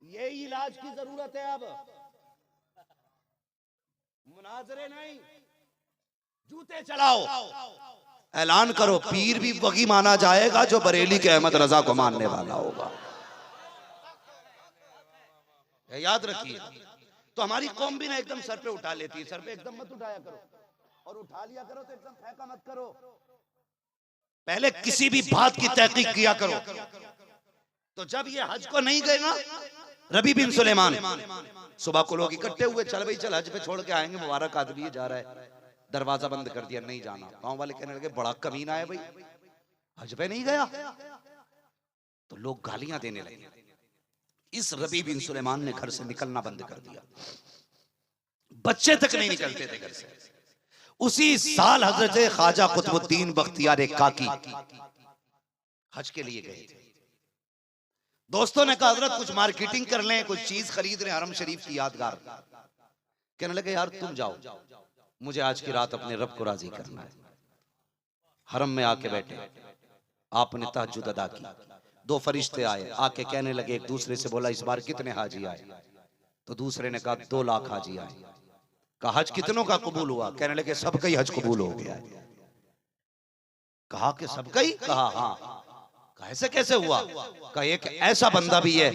S1: ये इलाज की जरूरत है। अब मुनाजरे नहीं, जूते चलाओ, ऐलान करो पीर भी वही माना जाएगा जो बरेली के अहमद रजा को मानने वाला होगा। याद रखिए। तो हमारी कौम भी ना एकदम सर पे उठा लेती है। सर पे एकदम मत उठाया करो, और उठा लिया करो तो एकदम फेंका मत करो। पहले किसी भी बात की तहकीक किया करो। तो जब ये हज को नहीं गए ना रबी बिन सुलेमान, सुबह को लोग इकट्ठे हुए, चल भाई चल हज पे छोड़ के आएंगे, मुबारक आदमी जा रहा है। दरवाजा बंद कर दिया, नहीं जाना। गांव वाले कहने लगे बड़ा कमीना है भाई, हज पे नहीं गया। तो लोग गालियां देने लगे। इस रबी बिन सुलेमान ने घर से निकलना बंद कर दिया, बच्चे तक नहीं निकलते थे घर से। उसी साल हजरत ख्वाजा कुतुबुद्दीन बख्तियार काकी हज के लिए गए थे। दोस्तों ने कहा हजरत कुछ मार्केटिंग कर लें, कुछ चीज खरीद लें हरम शरीफ की यादगार। कहने लगे यार तुम जाओ, मुझे आज की रात अपने रब को राजी करना है। हरम में आके बैठे, आपने तहज्जुद अदा की। दो फरिश्ते आए, आके कहने लगे एक दूसरे से, बोला इस बार कितने हाजी आए? तो दूसरे ने कहा 2 लाख हाजी आए। कहा हज कितनों का कबूल हुआ? कहने लगे सबका ही हज कबूल हो गया है। कहा कि सबका ही? कहा हाँ। कहा ऐसे कैसे हुआ? कहा एक ऐसा बंदा भी है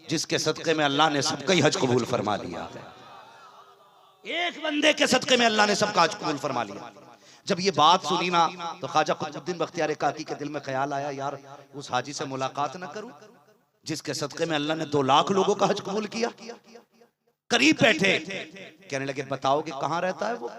S1: जिसके सदके में अल्लाह ने सबका ही हज कबूल फरमा लिया है। एक बंदे के सदके में अल्लाह ने सबका हज कबूल फरमा लिया। जब ये बात सुनी ना तो ख्वाजा कुतुबुद्दीन बख्तियार काकी के दिल में ख्याल आया, यार उस हाजी से मुलाकात ना करूं जिसके सदके में अल्लाह ने 2 लाख लोगों का हज कबूल किया। करीब बैठे, कहने लगे बताओगे कहां रहता है वो?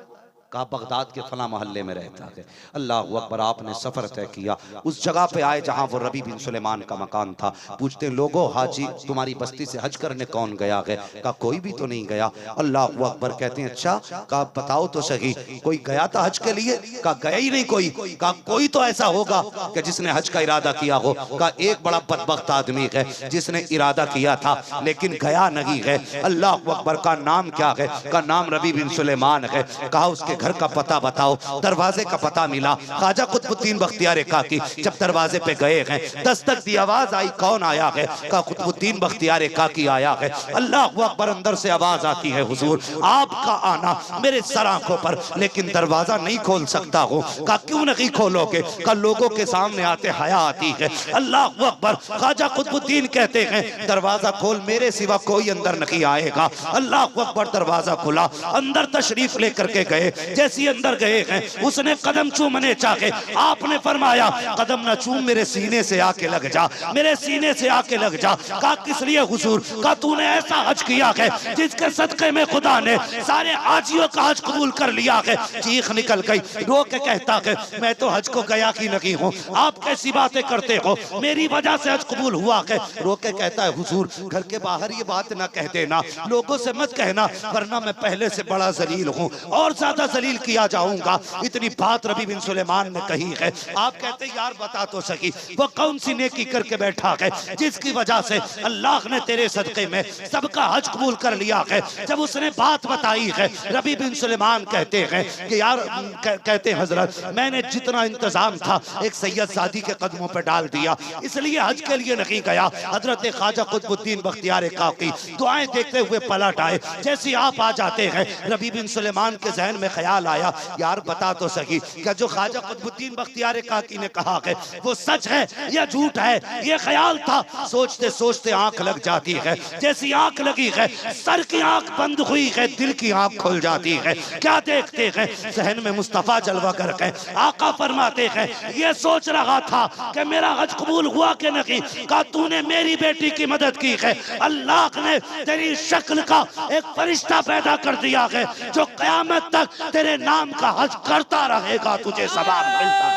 S1: कहा बगदाद के फला मोहल्ले में रहता है। अल्लाह अकबर। आपने सफर तय किया, उस जगह पे आए जहां वो रबी बिन सुलेमान का मकान था। पूछते लोगों हाजी तुम्हारी बस्ती से हज करने कौन गया है? कहा कोई भी तो नहीं गया। अल्लाह अकबर। कहते हैं अच्छा, कहा बताओ तो सही कोई गया था हज के लिए? कहा गया ही नहीं कोई। कहा कोई तो ऐसा होगा कि जिसने हज का इरादा किया हो। कहा एक बड़ा बदबख्त आदमी है जिसने इरादा किया था लेकिन गया नहीं है। अल्लाह अकबर। का नाम क्या है? का नाम रबी बिन सुलेमान है। कहा उसके घर का पता बताओ। दरवाजे का पता मिला। ख्वाजा कुतुबुद्दीन बख्तियार काकी जब दरवाजे पे गए हैं, दस्तक दी, आवाज आई कौन आया है? कहा कुतुबुद्दीन बख्तियार काकी आया है। अल्लाह अकबर। अंदर से आवाज आती है हुजूर आपका आना मेरे सर आंखों पर, लेकिन दरवाजा नहीं खोल सकता हूँ। कहा क्यों नहीं खोलोगे? कहा लोगों के सामने आते हया आती है। अल्लाह अकबर। ख्वाजा कुतुबुद्दीन कहते हैं दरवाजा खोल, मेरे सिवा कोई अंदर नहीं आएगा। अल्लाह अकबर। दरवाजा खुला, अंदर तशरीफ लेकर के गए। जैसी अंदर गए हैं उसने कदम चूमने चाहे, आपने फरमाया कदम ना चूम, मेरे सीने से आके लग जा, मेरे सीने से आके लग जा। कहा किस लिए हुजूर? कहा तूने ऐसा हज किया है जिसके सदके में खुदा ने सारे हाजियों का हज कबूल कर लिया है। चीख निकल गई, रो के कहता है मैं तो हज को गया ही नहीं हूँ, आप कैसी बातें करते हो, मेरी वजह से हज कबूल हुआ है। रो के कहता है हुजूर घर के बाहर ये बात ना कह देना, लोगों से मत कहना, वरना मैं पहले से बड़ा जलील हूँ और ज्यादा जलील किया जाऊंगा। इतनी बात रबी बिन सुलेमान ने कही है। आप कहते यार बता तो सकी वो कौन सी नेकी करके बैठा है जिसकी वजह से अल्लाह ने तेरे सदके में सबका हज कबूल कर लिया है। जब उसने बात बताई है रबी बिन सुलेमान कहते हैं कि यार कहते हजरत मैंने जितना इंतजाम था एक सैयद सादी के कदमों पर डाल दिया, इसलिए हज के लिए नहीं गया। हजरत ख्वाजा कुतुबुद्दीन बख्तियार काकी दुआएं देखते हुए पलट आए। जैसे आप आ जाते हैं रबी बिन सुलेमान के जहन में ख्याल आया यार बता तो सही क्या जो ख्वाजा कुतुबुद्दीन बख्तियार काकी ने कहा है वो सच है या झूठ है? ये ख्याल था, सोचते सोचते आंख लग जाती है। जैसी आंख लगी है सर की आंख बंद हुई है, दिल की आंख खुल जाती है। क्या देखते हैं? जहन में मुस्तफा जलवा कर है। आका फरमाते हैं ये सोच रहा था कि मेरा हज कबूल हुआ कि नहीं। कहा तूने मेरी बेटी की मदद की है, अल्लाह ने तेरी शक्ल का एक फरिश्ता पैदा कर दिया है जो कयामत तक तेरे नाम का हज करता रहेगा, तुझे सवाब मिलता।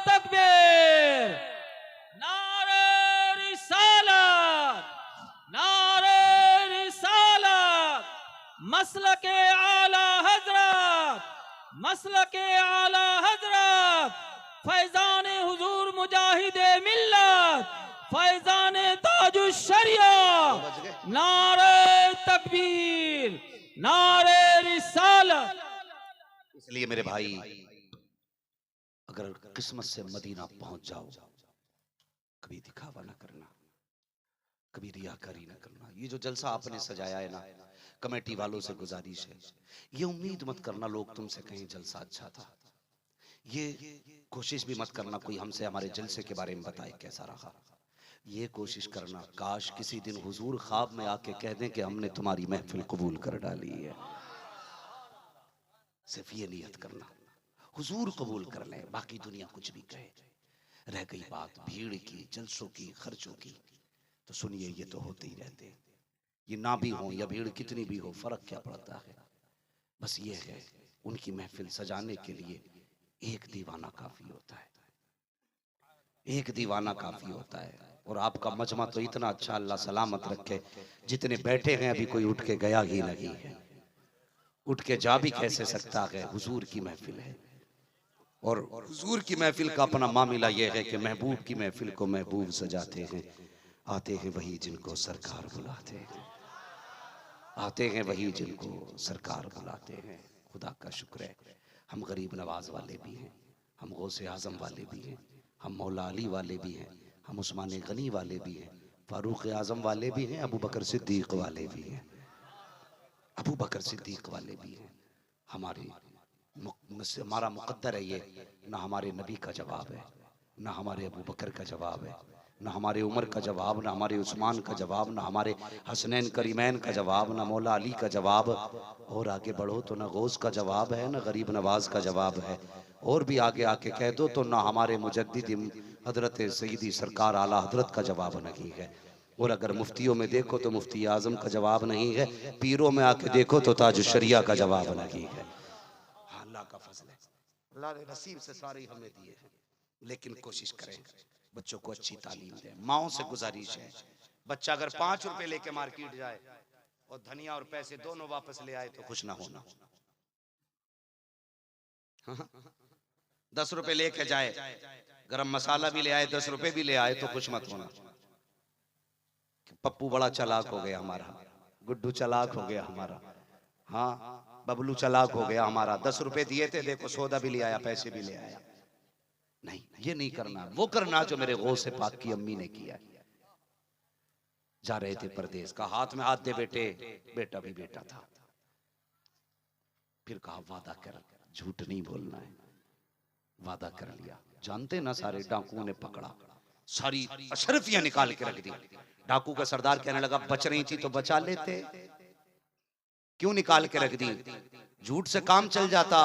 S2: तकबीर, नारे रिसालत, नारे रिसालत, मसलके आला हजरत, मसलके आला हजरत, फैजान हुजूर मुजाहिदे मिल्लत, फैजान ताजुश शरिया, नारे तकबीर, नारे रिसालत।
S1: इसलिए मेरे भाई अगर किस्मत से मदीना पहुंच जाओ कभी दिखावा ना करना, कभी रियाकारी ना करना। ये जो जलसा आपने सजाया है ना, कमेटी वालों से गुजारिश है ये उम्मीद मत करना लोग तुमसे कहें जलसा अच्छा था। ये कोशिश भी मत करना कोई हमसे हमारे जलसे के बारे में बताए कैसा रहा। ये कोशिश करना काश किसी दिन हुजूर ख्वाब में आके कह दें कि हमने तुम्हारी महफिल कबूल कर डाली है। सिर्फ ये नियत करना हुजूर कबूल कर ले, बाकी दुनिया कुछ भी कहे। रह गई बात भीड़ की, जलसों की, खर्चों की, तो सुनिए ये तो होते ही रहते हैं। ये ना भी हो या भीड़ कितनी भी हो फर्क क्या पड़ता है। बस ये है उनकी महफिल सजाने के लिए एक दीवाना काफी होता है, एक दीवाना काफी होता है। और आपका मजमा तो इतना अच्छा, अल्लाह सलामत रखे, जितने बैठे हैं अभी कोई उठ के गया ही नहीं है, उठ के जा भी कैसे सकता है। हुजूर की महफिल है और हुजूर की महफिल का अपना मामला यह है कि महबूब की महफिल को महबूब सजाते हैं। आते हैं वही जिनको सरकार बुलाते हैं, आते हैं वही जिनको सरकार बुलाते हैं। खुदा का शुक्र है हम गरीब नवाज वाले भी हैं, हम गौसे आजम वाले भी हैं, हम मौला अली वाले भी हैं, हम उस्मान गनी वाले भी हैं, फारूक आजम वाले भी हैं, अबू बकर सिद्दीक वाले भी हैं, अबू बकर सिद्दीक वाले भी हैं। हमारा मुकद्दर है ये, ना हमारे नबी का जवाब है, ना हमारे अबू बकर का जवाब है, ना हमारे उमर का जवाब, ना हमारे उस्मान का जवाब, ना हमारे हसनैन करीमैन का जवाब, ना मौला अली का जवाब, और आगे बढ़ो तो ना गौस का जवाब है, ना गरीब नवाज का जवाब है, और भी आगे आके कह दो तो ना हमारे मुजद्दिद हजरत सईदी सरकार आला हजरत का जवाब नहीं है। और अगर मुफ्तियों में देखो तो मुफ्ती आजम का जवाब नहीं है, पीरों में आके देखो तो ताज शरिया का जवाब नहीं है। अल्लाह का फजल है, अल्लाह ने नसीब से सारे हमें दिए हैं, लेकिन कोशिश करें बच्चों को अच्छी तालीम दें। माओ से गुजारिश है, बच्चा अगर 5 रुपए लेके मार्केट जाए और धनिया और पैसे दोनों वापस ले आए तो खुश ना होना। 10 रुपए लेके जाए, गरम मसाला भी ले आए, 10 रुपए भी ले आए तो खुश मत होना। पप्पू बड़ा चालाक हो गया हमारा, गुड्डू चालाक हो गया हमारा, हाँ बबलू चालाक हो गया हमारा, 10 रुपए दिए थे, देखो सौदा भी ले आया, पैसे भी ले आया। नहीं, ये नहीं करना, वो करना जो मेरे गौस से पाक की अम्मी ने किया। जा रहे थे परदेश, का हाथ में हाथ दे बेटे, बेटा भी बेटा था, फिर कहा वादा कर, झूठ नहीं बोलना है। वादा कर लिया, जानते ना सारे डाकुओं ने पकड़ा, सारी अशरफियां निकाल के रख दी। डाकू का सरदार कहने लगा बच रही थी तो बचा लेते, क्यों निकाल के रख दी, झूठ से काम चल जाता।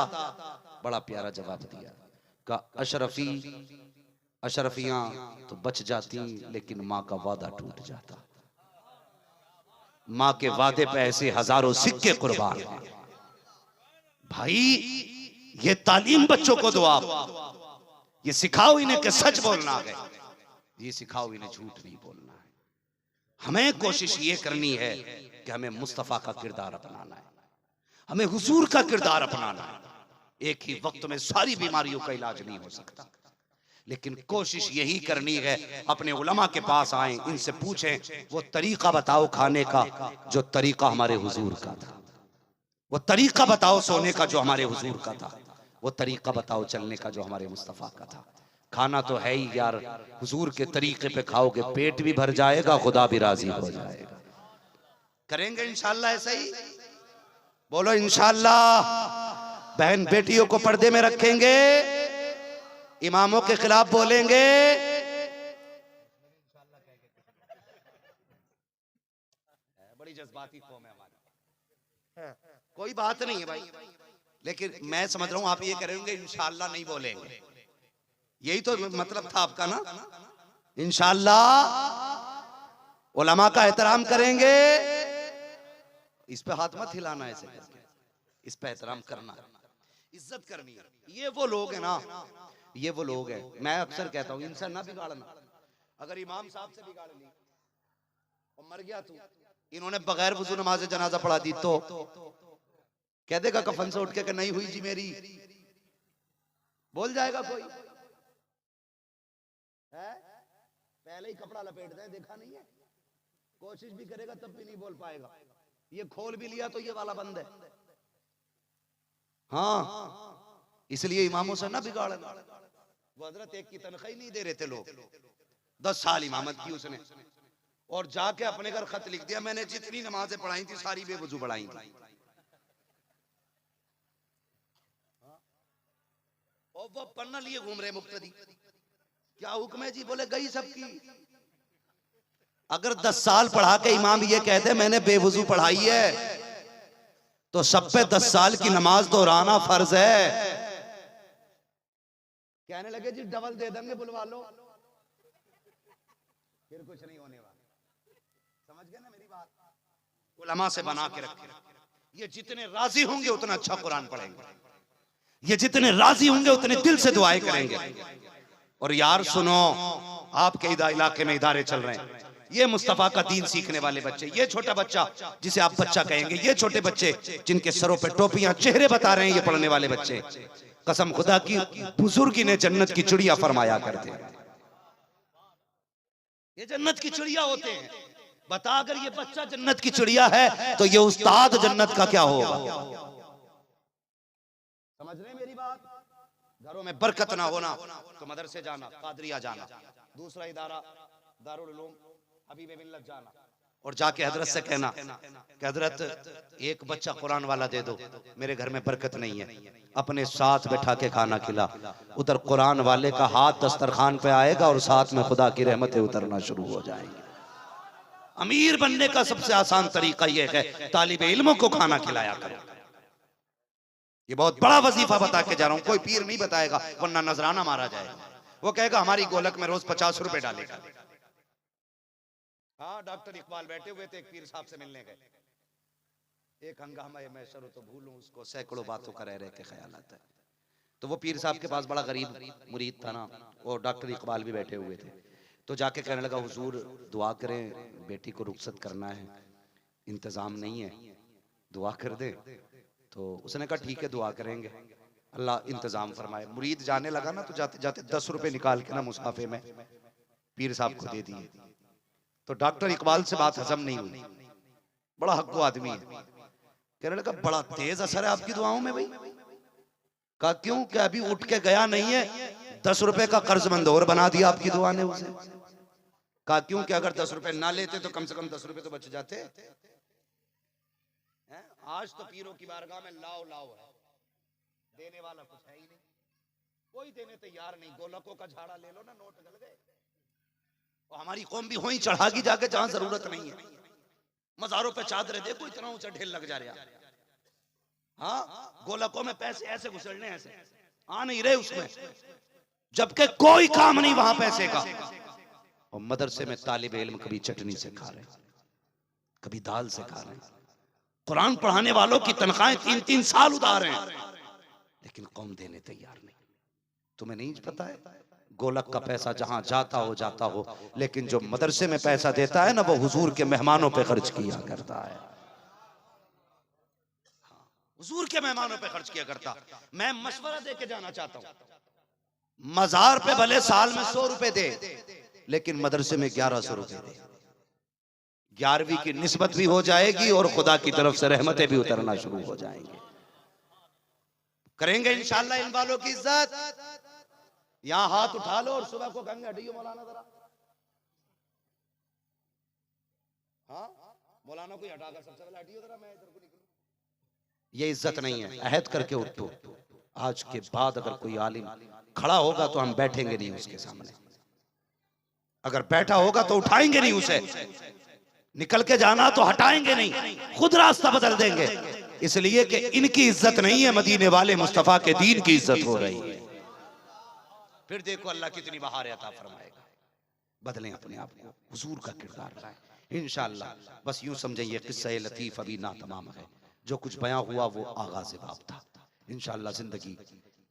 S1: बड़ा प्यारा जवाब दिया, का अशरफियां तो बच जाती, लेकिन माँ का वादा टूट जाता। माँ के वादे पे ऐसे हजारों सिक्के कुर्बान। भाई ये तालीम बच्चों को दो, आप ये सिखाओ इन्हें कि सच बोलना है, ये सिखाओ इन्हें झूठ नहीं बोलना है। हमें कोशिश ये करनी है कि हमें मुस्तफा का किरदार अपनाना है, हमें हुजूर का किरदार अपनाना है। एक ही वक्त में सारी बीमारियों का इलाज नहीं हो सकता, लेकिन कोशिश यही करनी है अपने उलमा के पास आए, इनसे पूछें वो तरीका बताओ खाने का जो तरीका हमारे हुजूर का था, वो तरीका बताओ सोने का जो हमारे हुजूर का था, वो तरीका बताओ चलने का जो हमारे मुस्तफा का था। खाना तो है ही यार, हुजूर के तरीके पे खाओगे पेट भी भर जाएगा, खुदा भी राजी हो जाएगा। करेंगे इंशाल्लाह ऐसा ही, बोलो इंशाल्लाह। बहन बेटियों को पर्दे में रखेंगे, इमामों के खिलाफ बोलेंगे, बड़ी जज्बाती कौम है हमारी, कोई बात नहीं है भाई, लेकिन मैं समझ रहा हूं आप ये करेंगे इंशाल्लाह नहीं बोलेंगे, यही तो मतलब था आपका ना। इंशाल्लाह उलमा का एहतराम करेंगे, इस पे हाथ मत हिलाना, ऐसे करके इस पे एहतराम करना, इज्जत करनी है। ये वो लोग हैं ना, ये वो लोग हैं, मैं अक्सर कहता हूँ इनसे ना बिगाड़ना। अगर इमाम साहब से बिगाड़ ली और मर गया तू, इन्होंने बगैर वुजू नमाज जनाजा पढ़ा दी तो कह देगा कफन से उठ के कि नहीं हुई जी मेरी, बोल जाएगा कोई है? पहले ही कपड़ा लपेट दे, देखा नहीं है, कोशिश भी करेगा तब भी नहीं बोल पाएगा। ये खोल भी लिया तो ये वाला बंद है। हाँ, इसलिए इमामों से ना बिगाड़ना। वो हजरत एक की तनख्वाही नहीं दे रहे थे लोग, 10 साल इमामत की उसने, और जाके अपने घर खत लिख दिया, मैंने जितनी नमाजें पढ़ाई थी सारी बेवजू पढ़ाई थी। और वो पढ़ना लिए घूम रहे मुक्तदी, क्या हुक्म है जी, बोले गई सबकी। अगर 10 साल पढ़ा के इमाम ये कहते मैंने बेवजू पढ़ाई है, तो सब पे 10 साल की नमाज दोहराना फर्ज है। कहने लगे जी डबल दे देंगे, बुलवा लो, फिर कुछ नहीं होने वाला। समझ गए ना मेरी बात? उलमा से बना के रखे, ये जितने राजी होंगे उतना अच्छा कुरान पढ़ेंगे, ये जितने राजी होंगे उतने दिल से दुआएं करेंगे। और यार सुनो, आपके इलाके में इदारे चल रहे हैं, ये मुस्तफा का दीन सीखने वाले बच्चे, ये छोटा बच्चा जिसे आप बच्चा कहेंगे, ये छोटे बच्चे जिनके सरों पे टोपियां, चेहरे बता रहे हैं, ये पढ़ने वाले बच्चे, कसम खुदा की बुजुर्गी ने जन्नत की चिड़िया फरमाया करते हैं, ये जन्नत की चिड़िया होते हैं। बता अगर ये बच्चा जन्नत की चिड़िया है तो ये उस्ताद जन्नत का क्या होगा? समझ रहे मेरी बात? घरों में बरकत ना होना तो मदरसे जाना, कादरिया जाना, दूसरा इदारा दारुल उलूम हबीब मिल्लत जाना, और जाके हजरत से कहना कि हजरत एक बच्चा कुरान वाला दे दो, मेरे घर में बरकत नहीं है, अपने साथ बैठा के खाना खिला। उधर कुरान वाले का हाथ दस्तरखान पे आएगा और साथ में खुदा की रहमतें उतरना शुरू हो जाएंगी। अमीर बनने का सबसे आसान तरीका यह है तालिबे इल्मों को खाना खिलाया करो। ये बहुत बड़ा वजीफा बता के जा रहा हूं, कोई पीर नहीं बताएगा वरना नजराना मारा जाएगा। वो कहेगा हमारी गोलक में रोज 50 रुपए डालेगा। हाँ, डॉक्टर इकबाल बैठे हुए थे, एक पीर साहब से मिलने गए। एक हंगामा है, मैं शुरू तो भूलूं उसको, सैकड़ों बातों का रह के ख्याल आता है। तो वो पीर साहब के पास बड़ा गरीब मुरीद था ना, और डॉक्टर इकबाल भी बैठे हुए थे। तो जाके कहने लगा हुजूर दुआ करें, बेटी को रुखसत करना है, इंतजाम नहीं है, दुआ कर दे। तो उसने कहा ठीक है दुआ करेंगे, अल्लाह इंतजाम फरमाए। मुरीद जाने लगा ना, तो जाते जाते 10 रुपए निकाल के ना मुसाफे में पीर साहब को दे दिए। तो डॉक्टर इकबाल से बात हजम नहीं हुई, बड़ा हक्को आदमी है। कहने लगा बड़ा तेज असर है आपकी दुआओं में भाई। कहा क्यों? क्या अभी उठ के गया नहीं है, 10 रुपए का कर्जमंद और बना दिया आपकी दुआ ने उसे। कहा क्यों? कि अगर 10 रुपए ना लेते तो कम से कम 10 रुपए तो बच जाते। आज तो पीरों की बारगाह में लाओ लाओ है, देने वाला कुछ है ही नहीं, कोई देने तैयार नहीं। गोलकों का झाड़ा ले लो ना, नोट गल गए। और हमारी कौम भी हो ही चढ़ागी जाके जहां जरूरत नहीं है। मजारों पे चादरें देखो, इतना ऊंचा ढेर लग जा रहा। हाँ, गोलकों में पैसे ऐसे घुसड़ने, ऐसे आ नहीं रहे उसमें, जबकि कोई काम नहीं वहां पैसे का। और मदरसे में तालिबे इल्म कभी चटनी से खा रहे, कभी दाल से खा रहे। कुरान पढ़ाने वालों की तनख्वाहें 3-3 साल उधार हैं, लेकिन कौम देने तैयार नहीं। तुम्हें नहीं पता है, गोलक का पैसा जहां जाता हो, लेकिन जो मदरसे में पैसा देता है ना, वो हुजूर के मेहमानों पे खर्च किया करता है। हुजूर के मेहमानों पे खर्च किया करता। मैं मशवरा दे के जाना चाहता हूं, मजार पे भले साल में 100 रुपए दे, लेकिन मदरसे में 1100 रुपए दे। 11वीं की निस्बत भी हो जाएगी और खुदा की तरफ से रहमतें भी उतरना शुरू हो जाएंगी। करेंगे इंशाअल्लाह इन वालों की इज्जत। यहां हाथ उठा लो और सुबह को कहेंगे हटियो मौलाना जरा। हाँ, मौलाना को हटाकर सबसे पहले हटियो जरा, मैं इधर को निकलूं। ये इज्जत नहीं है, अहद करके उठो। आज के बाद अगर कोई आलिम खड़ा होगा तो हम बैठेंगे नहीं उसके सामने, अगर बैठा होगा तो उठाएंगे नहीं उसे, निकल के जाना तो हटाएंगे नहीं, खुद रास्ता बदल देंगे। इसलिए कि इनकी इज्जत नहीं है, मदीने वाले मुस्तफा के दीन की इज्जत हो रही है। फिर देखो अल्लाह कितनी बहार अता फरमाएगा। बदलें अपने आप को, हुजूर का किरदार लाएं इंशाअल्लाह। बस यूं समझें ये किस्सा लतीफ अभी ना तमाम है, जो कुछ बयां हुआ वो आगाज़ बाब था। इंशाअल्लाह जिंदगी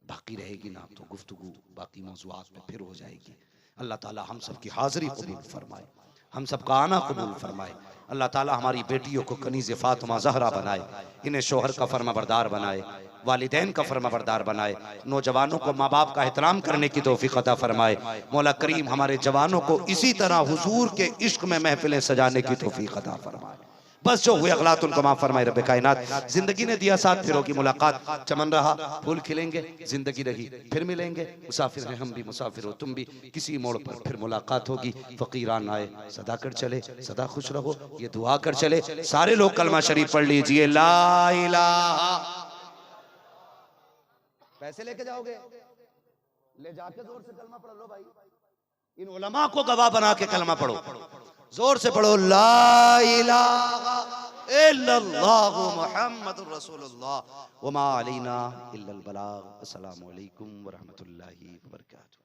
S1: बाकी रहेगी ना तो गुफ्तगू बाकी मौज़ूआत पे फिर हो जाएगी। अल्लाह ताला हम सब की हाज़िरी कबूल फरमाए, हम सब का आना कबूल फरमाए। अल्लाह ताला हमारी बेटियों को कनीज़ फ़ातिमा ज़हरा बनाए, इन्हें शोहर का फरमाबरदार बनाए, वालिदैन का फरमाबरदार बनाए, नौजवानों को माँ बाप का एहतराम करने की तौफीक अता फरमाए। मौला करीम हमारे जवानों को इसी तरह हुजूर के इश्क में महफिलें सजाने की तौफीक अता फरमाए। बस जो हुए अगलात उनको माफ फरमाए रब्बे कायनात। जिंदगी ने दिया साथ, फिरों की मुलाकात, चमन रहा फूल खिलेंगे, जिंदगी रही फिर मिलेंगे। मुसाफिर हैं हम भी, मुसाफिर हो तुम भी, किसी मोड़ पर फिर मुलाकात होगी। फकीरान आए सदा कर चले, सदा खुश रहो, ये दुआ कर चले। सारे लोग कलमा शरीफ पढ़ लीजिए, ला इलाहा। पैसे लेके जाओगे, ले जाके जोर से कलमा पढ़ लो भाई। इन उलमा को गवाह बना के कलमा पढ़ो, जोर से पढ़ो, ला इलाहा इल्लल्लाहु मुहम्मदुर रसूलुल्लाह व मा अलैना इल्लल बलाग। अस्सलामु अलैकुम व रहमतुल्लाहि व बरकातुहू।